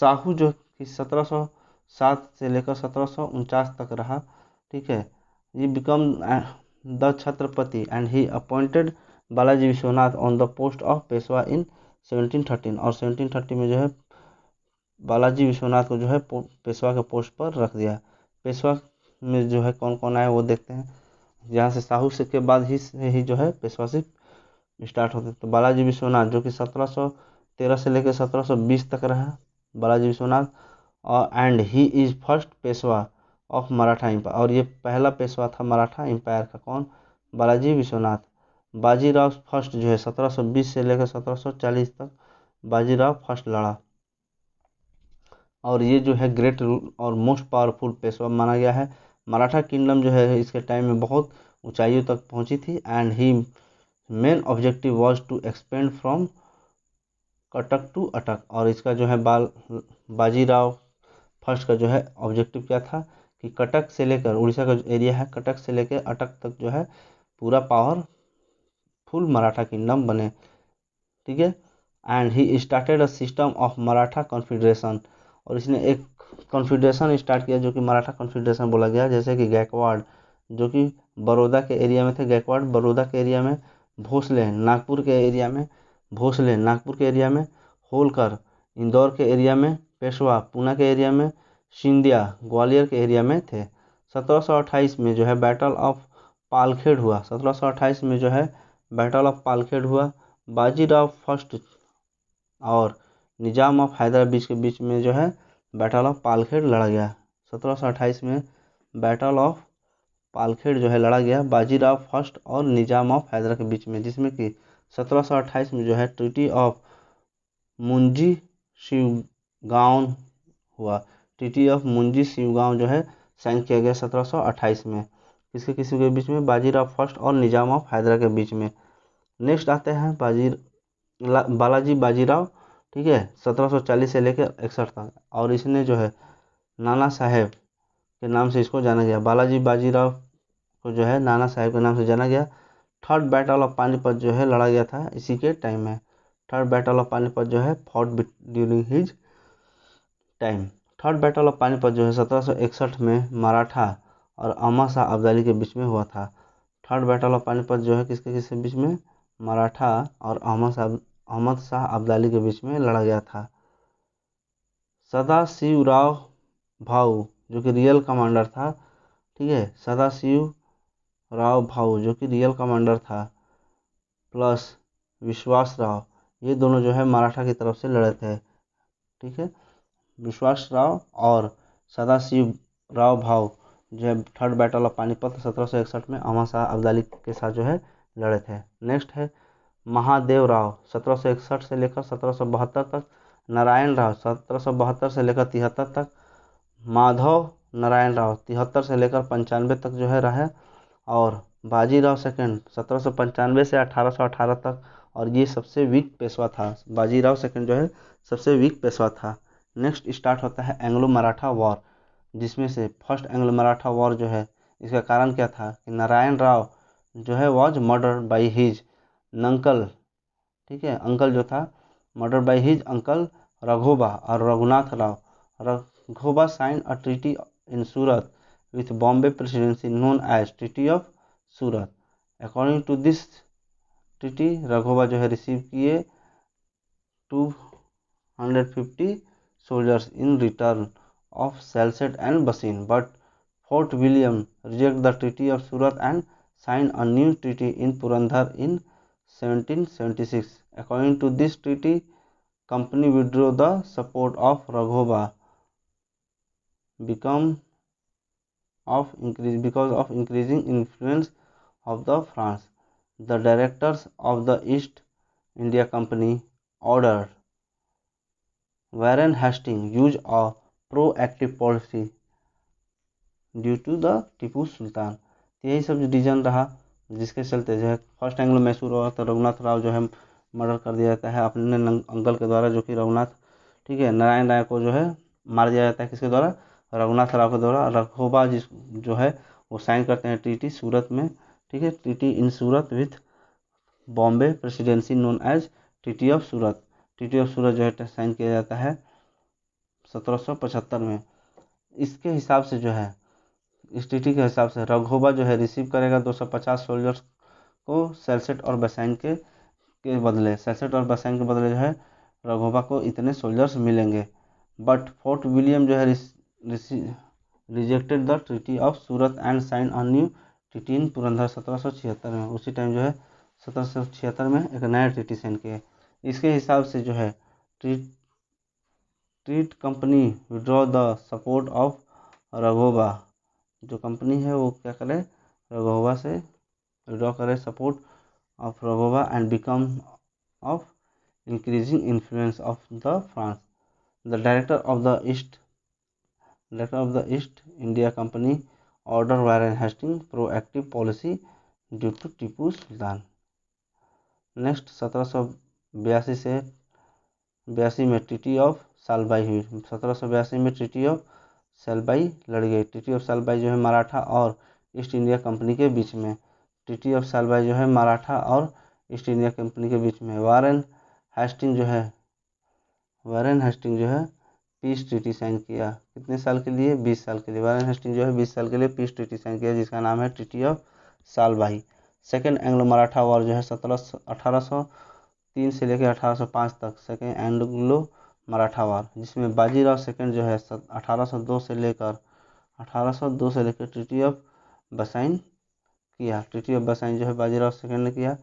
शाहू जो कि 1707 से लेकर 1749 तक रहा, ठीक है। ये become the Chhatrapati and he appointed Balaji Vishwanath on the post of Peshwa in 1713। और 1730 में जो है बालाजी विश्वनाथ को जो है पेशवा के पोस्ट पर रख दिया। पेशवा में जो है कौन कौन आए वो देखते हैं। यहाँ से शाहू से के बाद ही से ही जो है पेशवाशिप स्टार्ट होते। तो बालाजी विश्वनाथ जो कि 1713 से लेकर 1720 तक रहा बालाजी विश्वनाथ, और and he is first Peshwa of Maratha empire. और ये पहला पेशवा था मराठा एम्पायर का। कौन? बालाजी विश्वनाथ। बाजीराव फर्स्ट जो है 1720 से लेकर 1740 तक बाजीराव फर्स्ट लड़ा। और ये जो है ग्रेट और मोस्ट पावरफुल पेशवा माना गया है। मराठा किंगडम जो है इसके टाइम में बहुत ऊंचाइयों तक पहुंची थी। And he main objective was to expand from Cuttack to Attock. और इसका जो है बाजीराव फर्स्ट का जो है ऑब्जेक्टिव क्या था कि कटक से लेकर, उड़ीसा का जो एरिया है कटक से लेकर अटक तक जो है पूरा पावरफुल मराठा किंगडम बने, ठीक है। And he started a system of Maratha confederation. और इसने एक कॉन्फिडरेशन स्टार्ट किया जो कि मराठा कॉन्फिडरेशन बोला गया। जैसे कि गायकवाड़ जो कि बड़ौदा के एरिया में थे, गायकवाड़ बड़ौदा के एरिया में, भोसले नागपुर के एरिया में, भोसले नागपुर के एरिया में, होलकर इंदौर के एरिया में, पेशवा पूना के एरिया में, सिंधिया ग्वालियर के एरिया में थे। 1728 में जो है बैटल ऑफ पालखेड़ हुआ। 1728 में जो है बैटल ऑफ पालखेड़ हुआ। बाजीराव फर्स्ट और निजाम ऑफ हैदराबाद के बीच में जो है बैटल ऑफ पालखेड़ लड़ा गया। 1728 में बैटल ऑफ पालखेड़ जो है लड़ा गया बाजीराव फर्स्ट और निजाम ऑफ हैदर के बीच में, जिसमें कि 1728 में जो है ट्रीटी ऑफ मुंजी शिवगांव हुआ। ट्रीटी ऑफ मुंजी शिवगांव जो है साइन किया गया 1728 में। किसके किसी के बीच में? बाजीराव फर्स्ट और निजाम ऑफ हैदर के बीच में। नेक्स्ट आते हैं बालाजी बाजीराव, ठीक है, 1740 से लेकर 61 तक। और इसने जो है नाना साहेब के नाम से इसको जाना गया। बालाजी बाजीराव को जो है नाना साहेब के नाम से जाना गया। थर्ड बैटल ऑफ पानीपत जो है लड़ा गया था इसी के टाइम में। थर्ड बैटल ऑफ पानीपत जो है fought during his time. Third battle of Panipat जो है 1761 में मराठा और अहमद शाह अब्दाली के बीच में हुआ था। थर्ड बैटल ऑफ पानीपत जो है किसके किसके बीच में, मराठा और अहमद शाह अब्दाली के बीच में लड़ा गया था। सदाशिवराव भाऊ जो कि रियल कमांडर था, ठीक है, सदाशिवराव भाऊ जो कि रियल कमांडर था, प्लस विश्वास राव, ये दोनों जो है मराठा की तरफ से लड़े थे। ठीक है, विश्वास राव और सदाशिव राव भाऊ जो है थर्ड बैटल ऑफ पानीपत 1761 में अहमद शाह अब्दाली के साथ जो है लड़े थे। नेक्स्ट है महादेव राव 1761 से लेकर 1772 तक, नारायण राव 1772 से लेकर 73 तक, माधव नारायण राव 73 से लेकर 95 तक जो है रहे, और बाजीराव सेकंड 1795 से 1818 तक, और ये सबसे वीक पेशवा था। बाजीराव सेकंड जो है सबसे वीक पेशवा था। नेक्स्ट स्टार्ट होता है एंग्लो मराठा वॉर, जिसमें से फर्स्ट एंग्लो मराठा वॉर जो है इसका कारण क्या था कि नारायण राव जो है was murder by his uncle, ठीक है, अंकल जो था, murder by his uncle Raghoba और Raghunath Rao. Raghoba sign a treaty in Surat with Bombay Presidency known as Treaty of Surat. According to this treaty Raghoba जो है रिसीव किए 250 soldiers in return of Salsette and Bassein, but Fort William rejected the Treaty of Surat and signed a new treaty in Purandar in 1776. According to this treaty, company withdrew the support of Raghoba because of increasing influence of the France. The directors of the East India Company ordered Warren Hastings use a proactive policy due to the Tipu Sultan. यही सब reason रहा जिसके चलते जो है first Anglo Mysore हुआ तो रघुनाथ राव जो है मर्डर कर दिया जाता है अपने अंकल के द्वारा, जो कि रघुनाथ, ठीक है, नारायण राय को जो है मार दिया जाता है किसके द्वारा, रघुनाथ राव के द्वारा। रघोबा जो है वो साइन करते हैं ट्रीटी सूरत में, ठीक है, treaty in Surat with Bombay presidency known as treaty of Surat. Treaty of Surat जो है साइन किया जाता है 1775 में। इसके हिसाब से जो है, इस ट्रीटी के हिसाब से रघोबा जो है रिसीव करेगा 250 सोल्जर्स को सेल्सेट और बसैन के बदले। सेल्सेट और बसैन के बदले जो है रघोबा को इतने सोल्जर्स मिलेंगे। बट फोर्ट विलियम जो है rejected the treaty of Surat and sign a new treaty in Purandar 1776 में। उसी टाइम जो है 1776 में एक नया ट्रीटी साइन किया। इसके हिसाब से जो है treat company withdraw the support of Raghoba, जो कंपनी है वो क्या करे, रघोबा से विड्रॉ करे support of Raghoba and become of increasing influence of the France. The director of the East India Company order Warren Hasting proactive policy due to Tipu Sultan. Next 1782 से 82 में treaty of Salbai हुई। 1782 में ट्रीटी ऑफ सालबाई लड़ गई। ट्रीटी ऑफ सालबाई जो है मराठा और east India company के बीच में। ट्रीटी ऑफ सालबाई जो है मराठा और ईस्ट इंडिया कंपनी के बीच में। वारेन हेस्टिंग जो है पीस ट्रीटी साइन किया। कितने साल के लिए, 20 साल के लिए। वारेन हेस्टिंग जो है 20 साल के लिए पीस ट्रीटी साइन किया, जिसका नाम है treaty of Salbai. Second Anglo Maratha war जो है 1803 से लेकर 1805 तक, सेकेंड एंग्लो मराठा वॉर, जिसमें बाजीराव सेकंड जो है 1802 से लेकर ट्रीटी ऑफ बसाइन किया। ट्रीटी ऑफ बसाइन जो है बाजीराव सेकंड ने किया।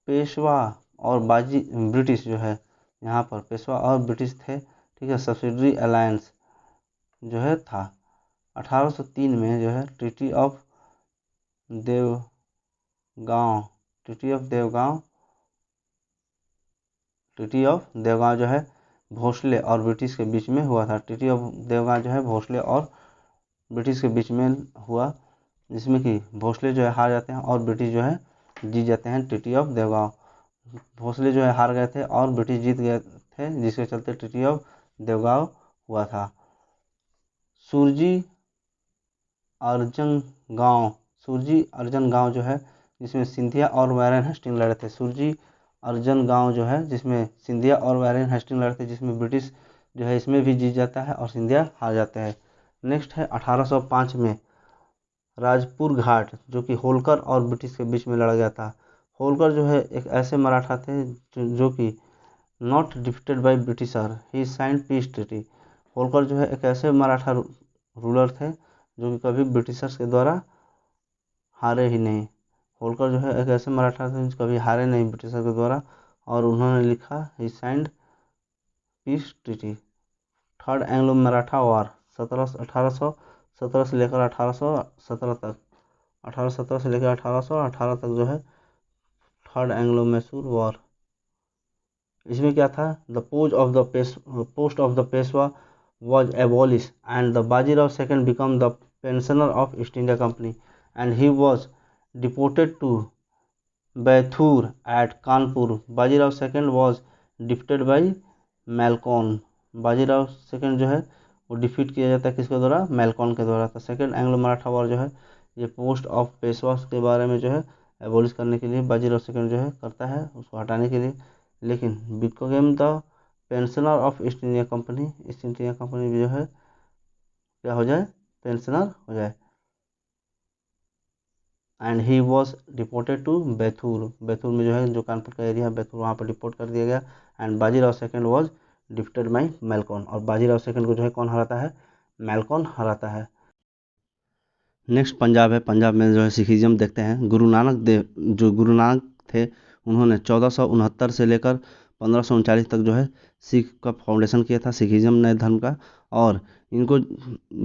पेशवा और ब्रिटिश जो है, यहाँ पर पेशवा और ब्रिटिश थे, ठीक है, सब्सिडरी अलायंस जो है था। 1803 में जो है ट्रीटी ऑफ देवगांव जो है भोसले और ब्रिटिश के बीच में हुआ था। ट्रीटी ऑफ देवगांव जो है भोसले और ब्रिटिश के बीच में हुआ, जिसमें कि भोसले जो है हार जाते हैं और ब्रिटिश जो है जीत जाते हैं। ट्रीटी ऑफ देवगांव, भोसले जो है हार गए थे और ब्रिटिश जीत गए थे, जिसके चलते ट्रीटी ऑफ देवगांव हुआ था। सुरजी अर्जन गांव जो है जिसमें सिंधिया और वारेन हेस्टिंग लड़े थे। सुरजी अर्जन गांव जो है जिसमें सिंधिया और वारेन हेस्टिंग लड़े थे, जिसमें ब्रिटिश जो है इसमें भी जीत जाता है और सिंधिया हार जाते हैं। नेक्स्ट है 1805 में राजपुर घाट, जो कि होलकर और ब्रिटिश के बीच में लड़ा गया था। होलकर जो है एक ऐसे मराठा थे जो कि not defeated by britisher, he signed peace treaty. Holkar जो है एक ऐसे मराठा रूलर थे जो कि कभी ब्रिटिशर्स के द्वारा हारे ही नहीं। होलकर जो है एक ऐसे मराठा थे जो कभी हारे नहीं ब्रिटिशर के द्वारा, और उन्होंने लिखा ही signed peace treaty. Third Anglo Maratha war 1817 से लेकर 1817 तक, 1817 से लेकर 1818 तक जो है थर्ड एंग्लो मैसूर वॉर। इसमें क्या था, the post of the Peshwa was abolished and the Bajirao II became the pensioner of East India Company, and he was deported to Baithur at Kanpur. Bajirao II was defeated by Malcolm. Bajirao second जो है वो defeat किया जाता है किसके द्वारा, मेलकॉन के द्वारा। तो सेकंड एंग्लो मराठा वॉर जो है ये पोस्ट ऑफ पेशवा के बारे में जो है एबोलिश करने के लिए बाजीराव सेकंड जो है करता है, उसको हटाने के लिए। लेकिन became the pensioner of East India Company, East India Company भी जो है क्या हो जाए, पेंशनर हो जाए। And he was deported to Bithur, Bithur में जो है जो कानपुर का एरिया है बैथुर, वहाँ पर डिपोर्ट कर दिया गया। And Bajirao second was defeated by Malcolm, और बाजीराव सेकंड को जो है कौन हराता है, मेलकॉन हराता है। नेक्स्ट पंजाब है। पंजाब में जो है सिखिज्म देखते हैं। गुरु नानक देव, जो गुरु नानक थे, उन्होंने 1469 से लेकर 1539 तक जो है सिख का फाउंडेशन किया था, सिखिज्म नए धर्म का। और इनको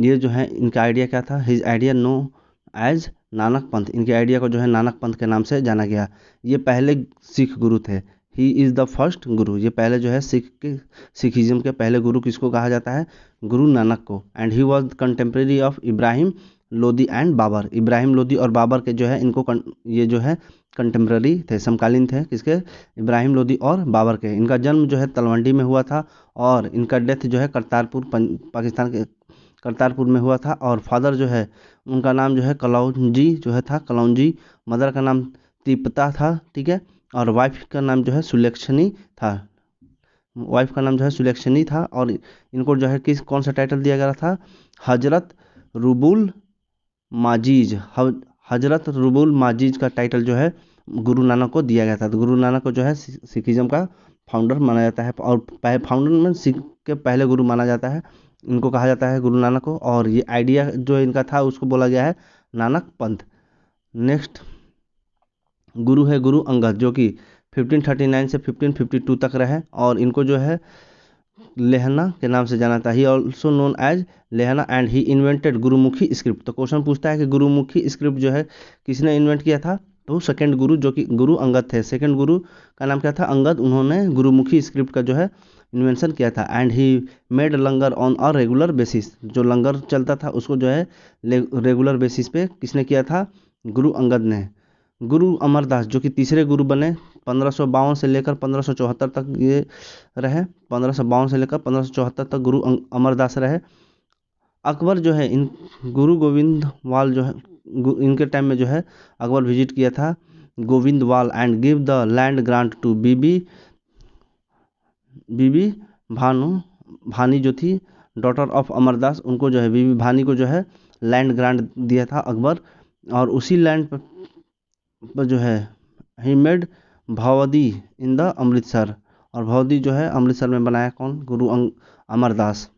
ये जो है इनका आइडिया क्या था, his idea know as Nanak Panth, इनके आइडिया को जो है नानक पंथ के नाम से जाना गया। ये पहले सिख गुरु थे, ही इज़ द फर्स्ट गुरु। ये पहले जो है सिखिज्म के पहले गुरु किसको कहा जाता है, गुरु नानक को। And he was contemporary of Ibrahim Lodi and Babur, Ibrahim Lodi और बाबर के जो है इनको ये जो है कंटेम्प्रेरी थे, समकालीन थे किसके, इब्राहिम लोदी और बाबर के। इनका जन्म जो है तलवंडी में हुआ था, और इनका डेथ जो है करतारपुर पाकिस्तान के करतारपुर में हुआ था। और फादर जो है उनका नाम जो है कलौजी जो है था, कलौजी। मदर का नाम तिप्ता था, ठीक है। और वाइफ का नाम जो है सुलेक्षणी था, वाइफ का नाम जो है सुलेक्षणी था। और इनको जो है किस कौन सा टाइटल दिया गया था, हजरत रुबुल माजीज, हजरत रुबुल माजीज का टाइटल जो है गुरु नानक को दिया गया था। तो गुरु नानक को जो है सिखिज्म का फाउंडर माना जाता है, और फाउंडर में सिख के पहले गुरु माना जाता है, इनको कहा जाता है गुरु नानक को। और ये आइडिया जो इनका था उसको बोला गया है नानक पंथ। नेक्स्ट गुरु है गुरु अंगद, जो कि 1539 से 1552 तक रहे, और इनको जो है लेहना के नाम से जाना था। He also known as Lehna, and he invented Gurmukhi script. तो क्वेश्चन पूछता है कि गुरुमुखी स्क्रिप्ट जो है किसने इन्वेंट किया था, तो सेकंड गुरु जो कि गुरु अंगद थे। सेकंड गुरु का नाम क्या था, अंगद। उन्होंने गुरुमुखी स्क्रिप्ट का जो है इन्वेंशन किया था। And he made langar on a regular basis, जो लंगर चलता था उसको जो है रेगुलर बेसिस पे किसने किया था, गुरु अंगद ने। गुरु अमरदास जो कि तीसरे गुरु बने, 1552 से लेकर 1574 तक ये रहे, 1552 से लेकर 1574 तक गुरु अमरदास रहे। अकबर जो है इन गुरु गोविंदवाल जो है इनके टाइम में जो है अकबर विजिट किया था Goindwal, and give the land grant to Bibi Bhani जो थी डॉटर ऑफ अमरदास, उनको जो है बीबी भानी को जो है लैंड ग्रांट दिया था अकबर। और उसी लैंड पर जो है ही मेड भवदी इन द अमृतसर, और भवदी जो है अमृतसर में बनाया कौन, गुरु अमरदास।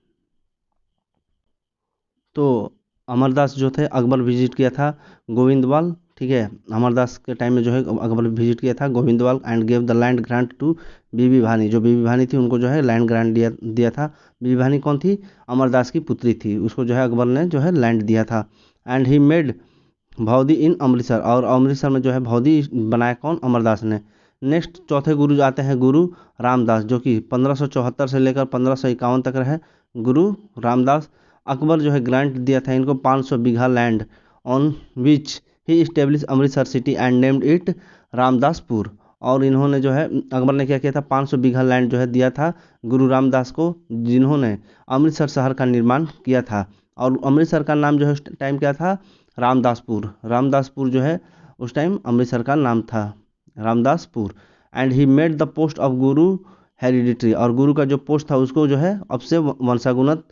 तो अमरदास जो थे अकबर विजिट किया था गोविंदवाल, ठीक है। अमरदास के टाइम में जो है अकबर विजिट किया था Goindwal, and gave the land grant to Bibi Bhani, जो बीबी भानी थी उनको जो है लैंड ग्रांट दिया था। बीबी भानी कौन थी, अमरदास की पुत्री थी, उसको जो है अकबर ने जो है लैंड दिया था। एंड ही मेड भौदी इन अमृतसर, और अमृतसर में जो है भौदी बनाया कौन, अमरदास ने। नेक्स्ट चौथे गुरु आते हैं गुरु रामदास, जो कि 1574 से लेकर 1551 तक रहे। गुरु रामदास, अकबर जो है ग्रांट दिया था इनको 500 bigha land, on which he establish Amritsar city and named it Ramdaspur. और इन्होंने जो है अकबर ने क्या किया था, 500 बीघा लैंड जो है दिया था गुरु रामदास को, जिन्होंने अमृतसर शहर का निर्माण किया था। और अमृतसर का नाम जो है उस टाइम क्या था, रामदासपुर। रामदासपुर जो है उस टाइम अमृतसर का नाम था, Ramdaspur. And he made the post of Guru hereditary, और गुरु का जो पोस्ट था उसको जो है अब से वंशागुणत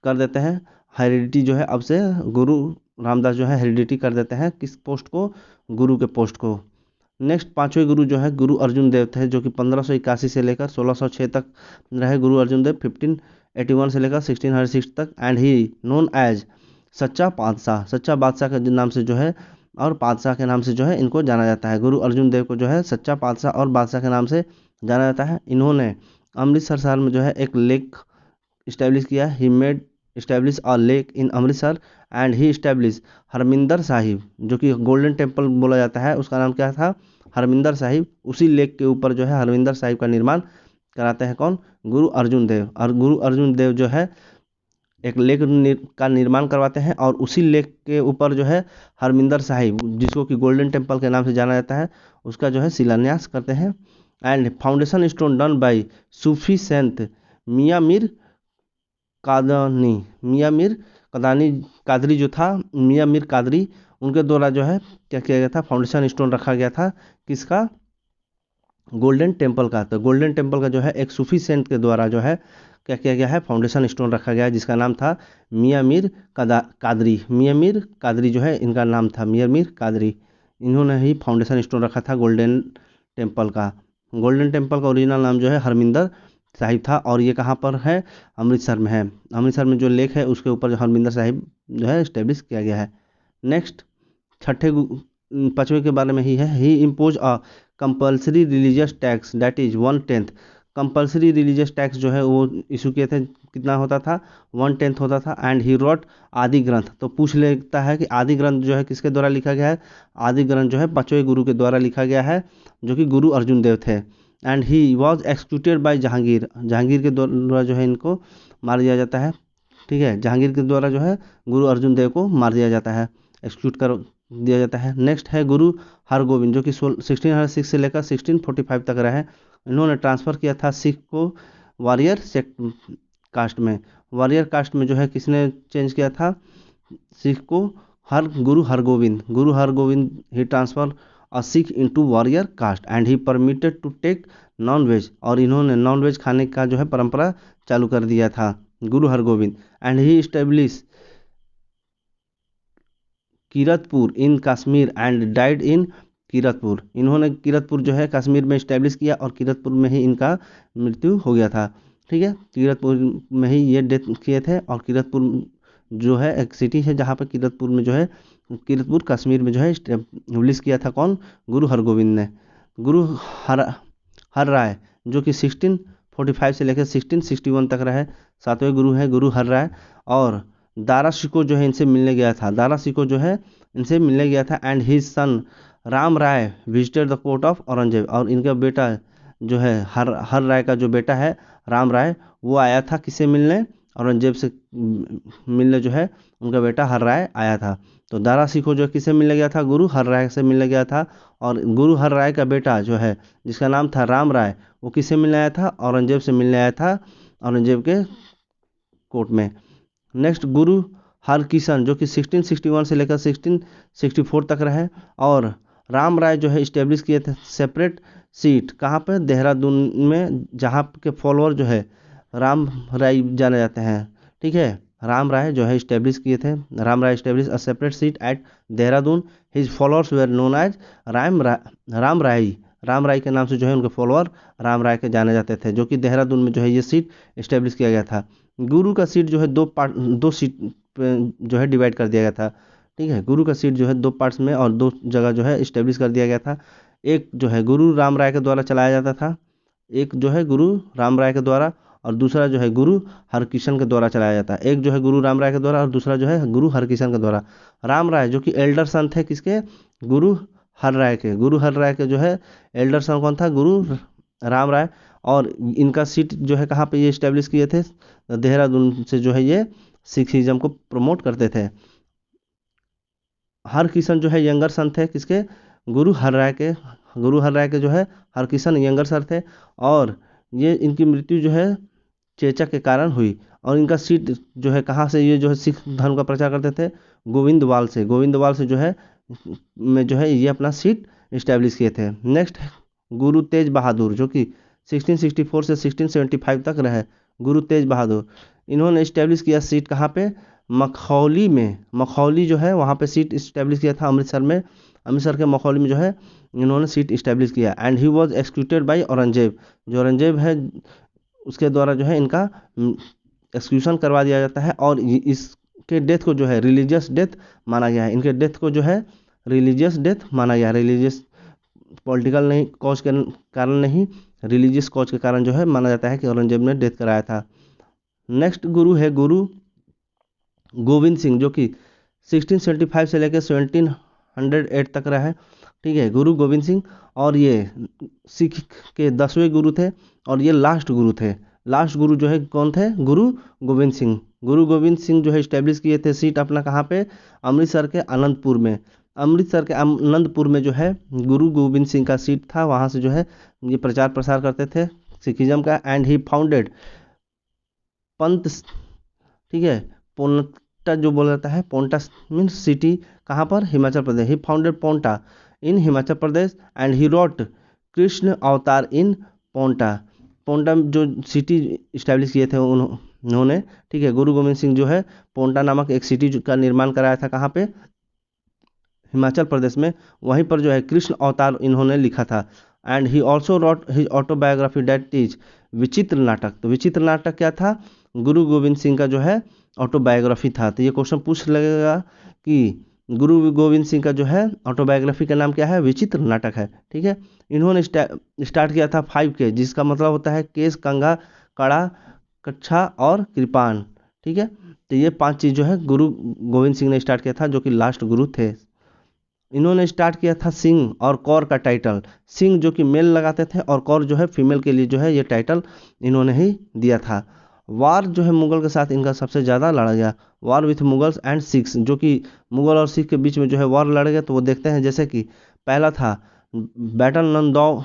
कर देते हैं। हेरिडिटी जो है अब से गुरु रामदास जो है हेरिडिटी कर देते हैं किस पोस्ट को, गुरु के पोस्ट को। नेक्स्ट पांचवें गुरु जो है गुरु अर्जुन देव थे, जो कि 1581 से लेकर 1606 तक रहे गुरु अर्जुन देव, 1581 से लेकर 1606 तक। एंड ही नोन एज सच्चा बादशाह, सच्चा बादशाह के नाम से जो है और बादशाह के नाम से जो है इनको जाना जाता है। गुरु अर्जुन देव को जो है सच्चा बादशाह और बादशाह के नाम से जाना जाता है। इन्होंने अमृतसर शहर में जो है एक लेक इस्टेब्लिश किया, he made establish a lake in Amritsar and he establish Harmandir Sahib, जो कि गोल्डन टेम्पल बोला जाता है, उसका नाम क्या था, हरमिंदर साहिब। उसी लेक के ऊपर जो है हरमिंदर साहिब का निर्माण कराते हैं कौन, गुरु अर्जुन देव। और गुरु अर्जुन देव जो है एक लेक का निर्माण करवाते हैं और उसी लेक के ऊपर जो है हरमिंदर साहिब, जिसको कि गोल्डन टेम्पल के नाम से जाना जाता है, उसका जो है शिलान्यास करते हैं। And foundation stone done by Sufi sant Mian Mir कादनी, मियाँ मीर कदानी कादरी जो था, मियाँ मीर कादरी, उनके द्वारा जो है क्या किया गया था, फाउंडेशन स्टोन रखा गया था किसका, गोल्डन टेम्पल का। तो गोल्डन टेम्पल का जो है एक सूफी सेंट के द्वारा जो है क्या किया गया है, फाउंडेशन स्टोन रखा गया है, जिसका नाम था मियाँ मीर कादरी। मियाँ मीर कादरी जो है इनका नाम था, मियाँ मीर कादरी। इन्होंने ही फाउंडेशन स्टोन रखा था गोल्डन टेम्पल का। गोल्डन टेम्पल का ओरिजिनल नाम जो है हरमिंदर साहिब था, और ये कहाँ पर है, अमृतसर में है। अमृतसर में जो लेक है उसके ऊपर जो हरमिंदर साहिब जो है इस्टेब्लिश किया गया है। नेक्स्ट छठे पाँचवें के बारे में he impose a compulsory religious tax that is 1/10। Compulsory religious tax जो है वो इशू किए थे, कितना होता था, 1/10 होता था। एंड ही रोट आदि ग्रंथ, तो पूछ लेता है कि आदि ग्रंथ जो है किसके द्वारा लिखा गया है, आदि ग्रंथ जो है पांचवें गुरु के द्वारा लिखा गया है, जो कि गुरु अर्जुन देव थे। And he was executed by Jahangir, Jahangir के द्वारा जो है इनको मार दिया जाता है। ठीक है, जहांगीर के द्वारा जो है गुरु अर्जुन देव को मार दिया जाता है, एक्सक्यूट कर दिया जाता है। नेक्स्ट है गुरु हरगोविंद, जो कि 1606 से लेकर 1645 तक रहे। इन्होंने ट्रांसफ़र किया था सिख को वॉरियर कास्ट में। वॉरियर कास्ट में जो है किसने चेंज किया था, सिख को Guru Hargobind he transfer a Sikh into warrior caste and he permitted to take non veg, और इन्होंने नॉन वेज खाने का जो है परंपरा चालू कर दिया था Guru Hargobind. And he establish Kiratpur in Kashmir and died in Kiratpur, इन्होंने कीरतपुर जो है कश्मीर में इस्टेब्लिश किया और कीरतपुर में ही इनका मृत्यु हो गया था। ठीक है, कीरतपुर में ही ये डेथ किए थे। और कीरतपुर जो है एक सिटी है जहाँ पर कीरतपुर में जो है, कीरतपुर कश्मीर में जो है इस्टेब्लिश किया था कौन, गुरु हरगोविंद ने। गुरु हर राय, जो कि 1645 से लेकर 1661 तक रहे, सातवें गुरु हैं गुरु हर राय। और दारा शिकोह जो है इनसे मिलने गया था, दारा शिकोह जो है इनसे मिलने गया था। And his son Ram Rai visited the court of Aurangzeb, और इनका बेटा जो है हर राय का जो बेटा है राम राय, वो आया था किससे मिलने, औरंगजेब से मिलने जो है उनका बेटा हर राय आया था। तो दारा शिकोह जो किससे मिलने गया था, गुरु हर राय से मिलने गया था। और गुरु हर राय का बेटा जो है जिसका नाम था राम राय, वो किससे मिलने आया था, औरंगजेब से मिलने आया था, औरंगजेब के कोर्ट में। नेक्स्ट गुरु हरकिशन, जो कि 1661 से लेकर 1664 तक रहे। और राम राय जो है इस्टेब्लिश किए थे सेपरेट सीट, कहाँ पे, देहरादून में, जहाँ के फॉलोअर जो है राम राय जाने जाते हैं। ठीक है, राम राय जो है इस्टेब्लिश किए थे, Ram Rai establish a separate seat at Dehradun. His followers were known as Ram Rai के नाम से जो है उनके फॉलोअर राम राय के जाने जाते थे, जो कि देहरादून में जो है ये सीट इस्टेब्लिश किया गया था। गुरु का सीट जो है दो सीट पे जो है डिवाइड कर दिया गया था। ठीक है, गुरु का सीट जो है दो पार्ट्स में और दो जगह जो है इस्टेब्लिश कर दिया गया था। एक जो है गुरु राम राय के द्वारा चलाया जाता था, एक जो है गुरु राम राय के द्वारा, और दूसरा जो है गुरु हरकिशन के द्वारा चलाया जाता है। एक जो है गुरु राम राय के द्वारा और दूसरा जो है गुरु हरकिशन के द्वारा। राम राय जो कि एल्डर सन थे किसके, गुरु हर राय के। गुरु हर राय के जो है एल्डर सन कौन था, गुरु राम राय। और इनका सीट जो है कहाँ पे ये इस्टेब्लिश किए थे, देहरादून से जो है ये सिखिज्म को प्रमोट करते थे। हरकिशन जो है यंगर सन थे किसके, गुरु हर राय के। गुरु हर राय के जो है हरकिशन यंगर सर थे, और ये इनकी मृत्यु जो है चेचक के कारण हुई। और इनका सीट जो है कहाँ से, ये जो है सिख धर्म का प्रचार करते थे, गोविंदवाल से जो है में जो है ये अपना सीट इस्टेब्लिश किए थे। नेक्स्ट गुरु तेज बहादुर, जो कि 1664 से 1675 तक रहे, गुरु तेज बहादुर। इन्होंने इस्टेब्लिश किया सीट कहाँ पे, मखौली जो है वहाँ पे सीट इस्टेब्लिश किया था अमृतसर के मखौली में जो है इन्होंने सीट इस्टेब्लिश किया। And he was executed by Aurangzeb, जो औरंगजेब है उसके द्वारा जो है इनका एक्सक्यूशन करवा दिया जाता है। और इसके डेथ को जो है रिलीजियस डेथ माना गया है, इनके डेथ को जो है रिलीजियस डेथ माना गया है। रिलीजियस पॉलिटिकल नहीं कॉज के कारण नहीं, रिलीजियस कॉज के कारण जो है माना जाता है कि औरंगजेब ने डेथ कराया था। नेक्स्ट गुरु है गुरु गोविंद सिंह, जो कि 1675 से लेकर 1708 तक रहा है। ठीक है, गुरु गोविंद सिंह, और ये सिख के 10वें गुरु थे और ये लास्ट गुरु थे। लास्ट गुरु जो है कौन थे? गुरु गोविंद सिंह। गुरु गोविंद सिंह जो है इस्टेब्लिश किए थे सीट अपना कहाँ पे? अमृतसर के आनंदपुर में। अमृतसर के आनंदपुर में जो है गुरु गोविंद सिंह का सीट था, वहाँ से जो है ये प्रचार प्रसार करते थे सिखिज्म का। एंड ही फाउंडेड पंत, ठीक है, पोंटा जो बोला जाता है, पोंटा मीन्स सिटी, कहाँ पर? Himachal Pradesh. He founded Paonta in Himachal Pradesh and he wrote Krishna Avatar in Paonta. Paonta जो सिटी इस्टेब्लिश किए थे उन्होंने, ठीक है, गुरु गोविंद सिंह जो है पोंटा नामक एक सिटी का निर्माण कराया था, कहाँ पे? हिमाचल प्रदेश में। वहीं पर जो है कृष्ण अवतार इन्होंने लिखा था। And he also wrote his autobiography that is Bichitra Natak. तो विचित्र नाटक क्या था? गुरु गोविंद सिंह का जो है ऑटोबायोग्राफी था। तो ये क्वेश्चन पूछ लगेगा कि गुरु गोविंद सिंह का जो है ऑटोबायोग्राफी का नाम क्या है? विचित्र नाटक है। ठीक है, इन्होंने स्टार्ट किया था 5K, जिसका मतलब होता है केस, कंघा, कड़ा, कच्छा और कृपान। ठीक है, तो ये 5 चीज़ जो है गुरु गोविंद सिंह ने स्टार्ट किया था, जो कि लास्ट गुरु थे। इन्होंने स्टार्ट किया था सिंह और कौर का टाइटल। सिंह जो कि मेल लगाते थे और कौर जो है फीमेल के लिए जो है ये टाइटल इन्होंने ही दिया था। वार जो है मुगल के साथ इनका सबसे ज़्यादा लड़ा गया, war with Mughals and Sikhs, जो कि मुगल और सिख के बीच में जो है वार लड़ गए। तो वो देखते हैं, जैसे कि पहला था बैटल नंदौर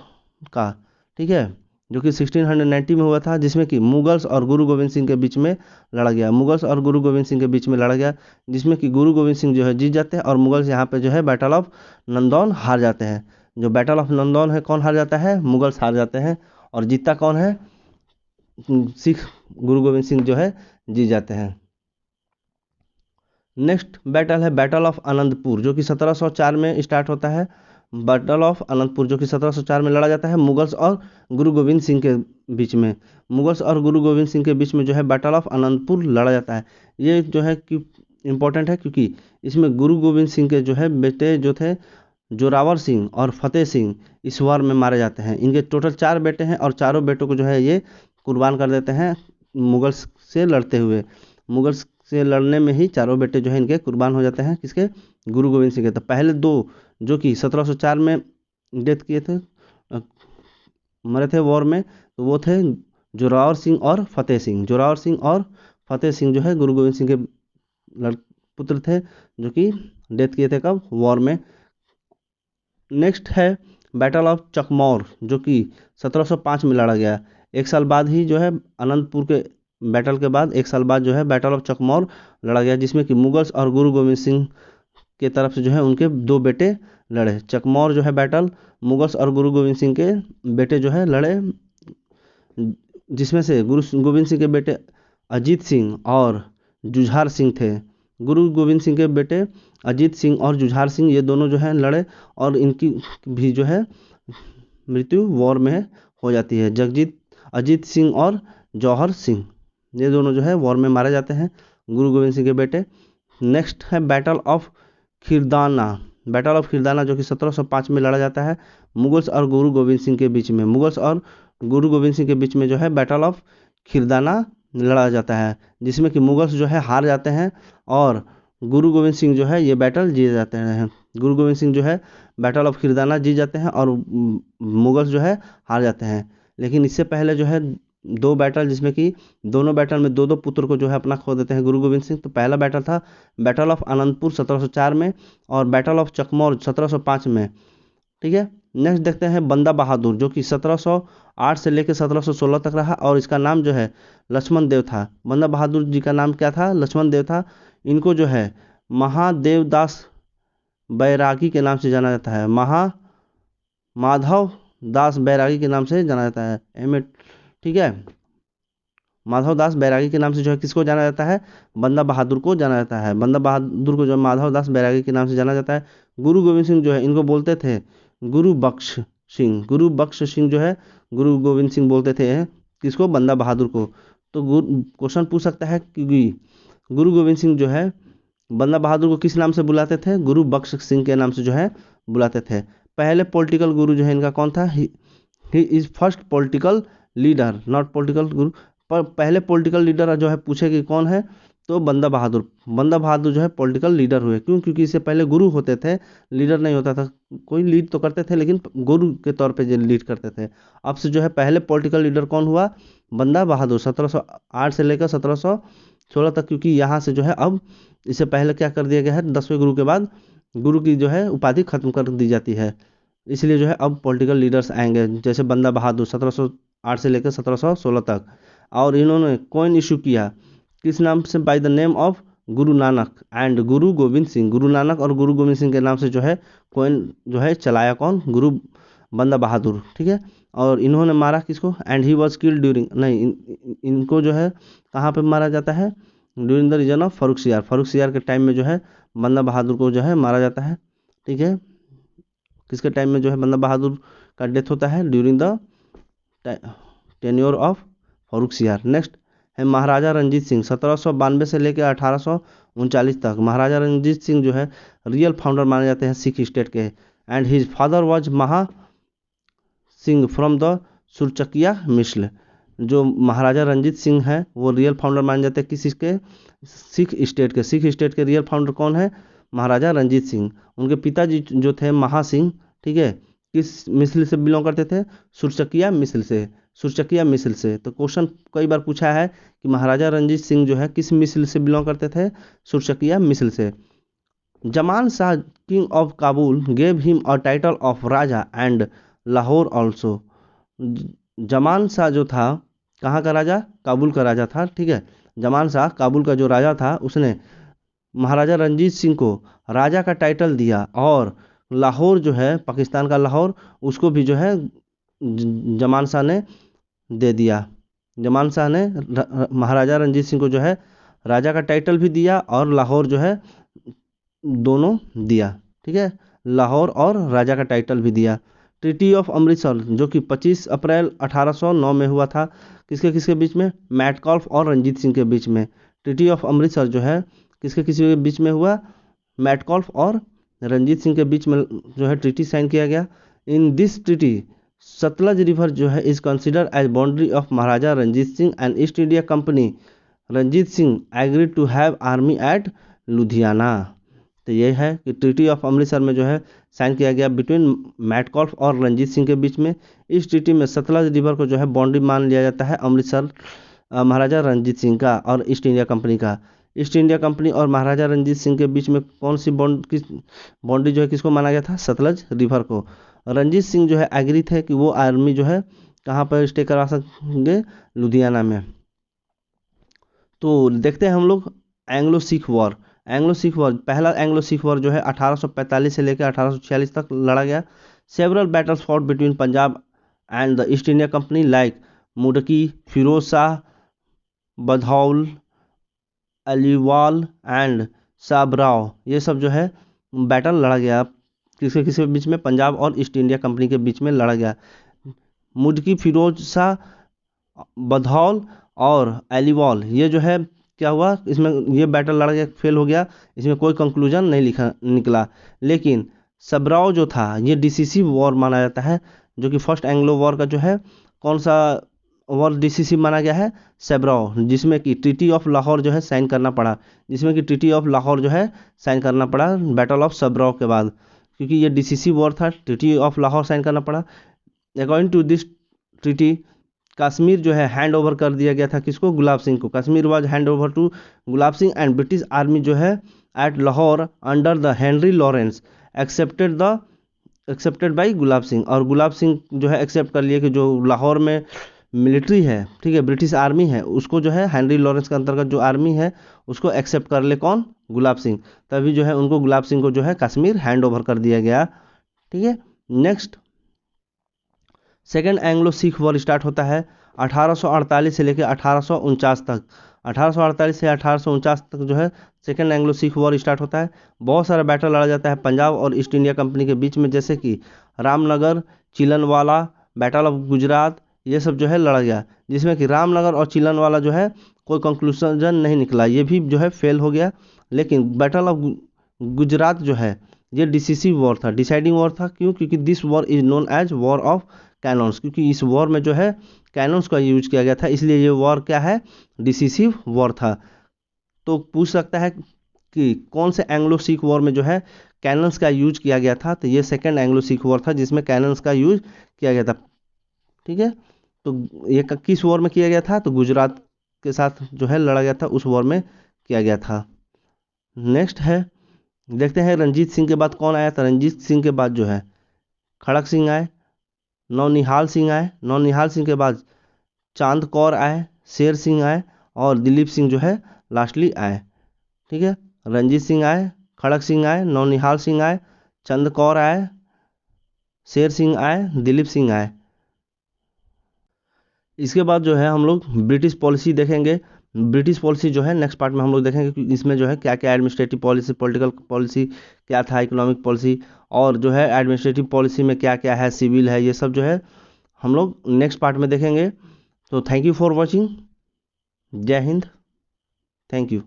का, ठीक है, जो कि 1690 में हुआ था, जिसमें कि मुगल्स और गुरु गोविंद सिंह के बीच में लड़ा गया। मुगल्स और गुरु गोविंद सिंह के बीच में लड़ा गया, जिसमें कि गुरु गोविंद सिंह जो है जीत जाते हैं और मुगल्स यहाँ पे जो है बैटल ऑफ नंदौर हार जाते हैं। जो बैटल ऑफ नंदौर है, कौन हार जाता है? मुगल्स हार जाते हैं। और जीतता कौन है? सिख गुरु गोविंद सिंह जो है जीत जाते हैं। नेक्स्ट बैटल है बैटल ऑफ आनंदपुर, जो कि 1704 में स्टार्ट होता है। बैटल ऑफ आनंदपुर जो कि 1704 में लड़ा जाता है मुगल्स और गुरु गोविंद सिंह के बीच में। मुगल्स और गुरु गोविंद सिंह के बीच में जो है बैटल ऑफ आनंदपुर लड़ा जाता है। ये जो है कि इम्पोर्टेंट है, क्योंकि इसमें गुरु गोविंद सिंह के जो है बेटे जो थे जोरावर सिंह और फतेह सिंह इस वार में मारे जाते हैं। इनके टोटल 4 बेटे हैं और चारों बेटों को जो है ये कुर्बान कर देते हैं मुगल्स से लड़ते हुए। मुगल्स से लड़ने में ही चारों बेटे जो है इनके कुर्बान हो जाते हैं, किसके? गुरु गोविंद सिंह के। तो पहले 2 जो कि 1704 में डेथ किए थे, मरे थे वॉर में, तो वो थे जोरावर सिंह और फतेह सिंह। जोरावर सिंह और फतेह सिंह जो है गुरु गोविंद सिंह के पुत्र थे, जो कि डेथ किए थे कब? वॉर में। नेक्स्ट है बैटल ऑफ चकमौर, जो कि 1705 में लड़ा गया। एक साल बाद ही जो है अनंतपुर के बैटल के बाद 1 साल बाद जो है बैटल ऑफ चकमौर लड़ा गया, जिसमें कि मुगल्स और गुरु गोविंद सिंह के तरफ से जो है उनके 2 बेटे लड़े। चकमौर जो है बैटल मुगल्स और गुरु गोविंद सिंह के बेटे जो है लड़े, जिसमें से गुरु गोविंद सिंह के बेटे अजीत सिंह और जुझार सिंह थे। गुरु गोविंद सिंह के बेटे अजीत सिंह और जुझार सिंह ये दोनों जो है लड़े, और इनकी भी जो है मृत्यु वॉर में हो जाती है। अजीत सिंह और जौहर सिंह ये दोनों जो है वॉर में मारे जाते हैं, गुरु गोविंद सिंह के बेटे। नेक्स्ट है बैटल ऑफ खिरदाना। बैटल ऑफ खिरदाना जो कि 1705 में लड़ा जाता है मुगल्स और गुरु गोविंद सिंह के बीच में। मुगल्स और गुरु गोविंद सिंह के बीच में जो है बैटल ऑफ खिरदाना लड़ा जाता है, जिसमें कि मुगल्स जो है हार जाते हैं और गुरु गोविंद सिंह जो है ये बैटल जीत जाते हैं। गुरु गोविंद सिंह जो है बैटल ऑफ खिरदाना जीत जाते हैं और मुगल्स जो है हार जाते हैं। लेकिन इससे पहले जो है 2 बैटल, जिसमें कि दोनों बैटल में 2-2 पुत्र को जो है अपना खो देते हैं गुरु गोविंद सिंह। तो पहला बैटल था बैटल ऑफ आनंदपुर 1704 में और बैटल ऑफ चकमौर 1705 में। ठीक है, नेक्स्ट देखते हैं बंदा बहादुर, जो कि 1708 से लेकर 1716 तक रहा और इसका नाम जो है लक्ष्मण देव था। बंदा बहादुर जी का नाम क्या था? लक्ष्मण देव था। इनको जो है महादेवदास बैरागी के नाम से जाना जाता है। माधव दास बैरागी के नाम से जाना जाता है। ठीक है, माधव दास बैरागी के नाम से जो है किसको जाना जाता है, बंदा बहादुर को जाना जाता है। बंदा बहादुर को जो माधव दास बैरागी के नाम से जाना जाता है। गुरु गोविंद सिंह जो है इनको बोलते थे गुरु बख्श सिंह। गुरु बख्श सिंह जो है गुरु गोविंद सिंह बोलते थे किसको, बंदा बहादुर को। तो क्वेश्चन पूछ सकता है कि गुरु गोविंद सिंह जो है बंदा बहादुर को किस नाम से बुलाते थे, गुरु बख्श सिंह के नाम से जो है बुलाते थे। पहले पॉलिटिकल गुरु जो है इनका कौन था, ही is first political leader, not political गुरु। पर पहले पॉलिटिकल लीडर जो है पूछे कि कौन है, तो बंदा बहादुर। बंदा बहादुर जो है पॉलिटिकल लीडर हुए, क्यों, क्योंकि इससे पहले गुरु होते थे, लीडर नहीं होता था। कोई लीड तो करते थे लेकिन गुरु के तौर पे जो लीड करते थे। अब से जो है पहले पॉलिटिकल लीडर कौन हुआ, बंदा बहादुर, 1708 से लेकर 1716 तक। क्योंकि यहाँ से जो है अब इससे पहले क्या कर दिया गया है, 10वें गुरु के बाद गुरु की जो है उपाधि खत्म कर दी जाती है, इसलिए जो है अब पॉलिटिकल लीडर्स आएंगे। जैसे बंदा बहादुर 1708 से लेकर 1716 तक। और इन्होंने कॉइन इशू किया किस नाम से, by the name of Guru Nanak and गुरु गोविंद सिंह। गुरु नानक और गुरु गोविंद सिंह के नाम से जो है कॉइन जो है चलाया कौन, गुरु बंदा बहादुर, ठीक है। और इन्होंने मारा किसको, and he was killed during, नहीं इनको जो है कहाँ पे मारा जाता है, during the region of Farrukhsiyar. Farrukhsiyar के टाइम में जो है बंदा बहादुर को जो है मारा जाता है, ठीक है। किसके टाइम में जो है बंदा बहादुर का डेथ होता है, during the tenure of Farrukhsiyar. Next है महाराजा रंजीत सिंह, 1792 से लेकर 1839 तक। महाराजा रंजीत सिंह जो है रियल फाउंडर माने जाते हैं सिख स्टेट के। एंड हिज फादर वाज महा सिंह फ्रॉम द सुरचकिया मिसल। जो महाराजा रंजीत सिंह है वो रियल फाउंडर माने जाते हैं किस के, सिख स्टेट के। सिख स्टेट के रियल फाउंडर कौन है, महाराजा रंजीत सिंह। उनके पिताजी जो थे महा सिंह, ठीक है, किस मिसल से बिलोंग करते थे, सुरचकिया मिसल से, सुरचकिया मिसल से। तो क्वेश्चन कई बार पूछा है कि महाराजा रंजीत सिंह जो है किस मिसल से बिलोंग करते थे, सुरचकिया मिसल से। Zaman Shah king of Kabul gave him a title of Raja and Lahore also. Zaman Shah जो था कहाँ का राजा, काबुल का राजा था, ठीक है। जमान शाह काबुल का जो राजा था उसने महाराजा रंजीत सिंह को राजा का टाइटल दिया, और लाहौर जो है पाकिस्तान का लाहौर उसको भी जो है जमान शाह ने दे दिया। जमान शाह ने महाराजा रंजीत सिंह को जो है राजा का टाइटल भी दिया और लाहौर जो है दोनों दिया, ठीक है, लाहौर और राजा का टाइटल भी दिया। ट्रीटी ऑफ अमृतसर जो कि 25 अप्रैल 1809 में हुआ था, किसके किसके बीच में, मैटकॉल्फ और रंजीत सिंह के बीच में। ट्रीटी ऑफ अमृतसर जो है किसके किसी के बीच में हुआ, मैटकॉल्फ और रंजीत सिंह के बीच में जो है ट्रीटी साइन किया गया। In this treaty Sutlej river जो है is consider as boundary of Maharaja Ranjit Singh and east India company. Ranjit Singh agreed to have army at Ludhiana. तो ये है कि ट्रीटी ऑफ अमृतसर में जो है साइन किया गया बिटवीन मैटकॉल्फ और रंजीत सिंह के बीच में। इस ट्रीटी में सतलज रिवर को जो है बाउंड्री मान लिया जाता है अमृतसर महाराजा रंजीत सिंह का और ईस्ट इंडिया कंपनी का। ईस्ट इंडिया कंपनी और महाराजा रंजीत सिंह के बीच में कौन सी बाउंड्री जो है किसको माना गया था, सतलज रिवर को। रंजीत सिंह जो है एग्री थे कि वो आर्मी जो है कहाँ पर स्टे करा सकेंगे, लुधियाना में। तो देखते हैं हम लोग Anglo Sikh war. Anglo Sikh war, पहला एंग्लो सिख वॉर जो है 1845 से लेकर 1846 तक लड़ा गया। Several battles fought between Punjab and the East India Company like Mudki, Firoz Shah, Baddowal, Aliwal and Sobraon. ये सब जो है बैटल लड़ा गया किसके किसके बीच में, पंजाब और ईस्ट इंडिया कंपनी के बीच में लड़ा गया। मुडकी, फिरोज शाह, बधौल और अलीवाल, ये जो है क्या हुआ, इसमें ये बैटल लड़ा गया, फेल हो गया, इसमें कोई कंक्लूजन नहीं निकला। लेकिन सबराव जो था ये डिसिसिव वॉर माना जाता है, जो कि फर्स्ट एंग्लो वॉर का जो है कौन सा वॉर डिसिसिव माना गया है, सबराव, जिसमें कि ट्रीटी ऑफ लाहौर जो है साइन करना पड़ा, जिसमें कि ट्रीटी ऑफ लाहौर जो है साइन करना पड़ा बैटल ऑफ सबराव के बाद, क्योंकि ये डिसिसिव वॉर था, ट्रीटी ऑफ लाहौर साइन करना पड़ा। According to this treaty Kashmir जो है हैंड ओवर कर दिया गया था किसको, गुलाब सिंह को। Kashmir was hand over to Gulab Singh and British army जो है at Lahore under the Henry Lawrence accepted by Gulab Singh. और गुलाब सिंह जो है एक्सेप्ट कर लिए कि जो लाहौर में मिलिट्री है, ठीक है, ब्रिटिश आर्मी है, उसको जो है हेनरी लॉरेंस के अंतर्गत जो आर्मी है उसको एक्सेप्ट कर ले कौन, गुलाब सिंह। तभी जो है उनको गुलाब सिंह को जो है कश्मीर हैंड ओवर कर दिया गया, ठीक है। Next second Anglo Sikh war start होता है 1848 से लेकर 1849 तक। 1848 से 1849 तक जो है second Anglo Sikh war start होता है। बहुत सारा बैटल लड़ा जाता है पंजाब और ईस्ट इंडिया कंपनी के बीच में, जैसे कि रामनगर, चिलनवाला, बैटल ऑफ गुजरात, ये सब जो है लड़ा गया, जिसमें कि रामनगर और चिलनवाला जो है कोई कंक्लूजन नहीं निकला, ये भी जो है फेल हो गया। लेकिन बैटल ऑफ गुजरात जो है ये डिसिसिव वॉर था, डिसाइडिंग वॉर था। क्यों? क्योंकि this war is known as war of cannons, क्योंकि इस वॉर में जो है कैनॉन्स का यूज किया गया था, इसलिए ये वॉर क्या है? डिसिसिव वॉर था। तो पूछ सकता है कि कौन से एंग्लो सिख वॉर में जो है कैनन्स का यूज किया गया था? तो ये सेकेंड एंग्लो सिख वॉर था जिसमें कैनन्स का यूज किया गया था। ठीक है, तो ये किस वॉर में किया गया था? तो गुजरात के साथ जो है लड़ा गया था, उस वॉर में किया गया था। नेक्स्ट है, देखते हैं रंजीत सिंह के बाद कौन आया था। रंजीत सिंह के बाद जो है खड़क सिंह आए, नौनिहाल सिंह आए, नौनिहाल सिंह के बाद चांद कौर आए, शेर सिंह आए और दिलीप सिंह जो है लास्टली आए। ठीक है, रंजीत सिंह आए, खड़क सिंह आए, नौनिहाल सिंह आए, चंद कौर आए, शेर सिंह आए, दिलीप सिंह आए। इसके बाद जो है हम लोग ब्रिटिश पॉलिसी देखेंगे। ब्रिटिश पॉलिसी जो है नेक्स्ट पार्ट में हम लोग देखेंगे कि इसमें जो है क्या क्या एडमिनिस्ट्रेटिव पॉलिसी, पॉलिटिकल पॉलिसी क्या था, इकोनॉमिक पॉलिसी, और जो है एडमिनिस्ट्रेटिव पॉलिसी में क्या क्या है, सिविल है, ये सब जो है हम लोग नेक्स्ट पार्ट में देखेंगे। तो थैंक यू फॉर वॉचिंग। जय हिंद। Thank you.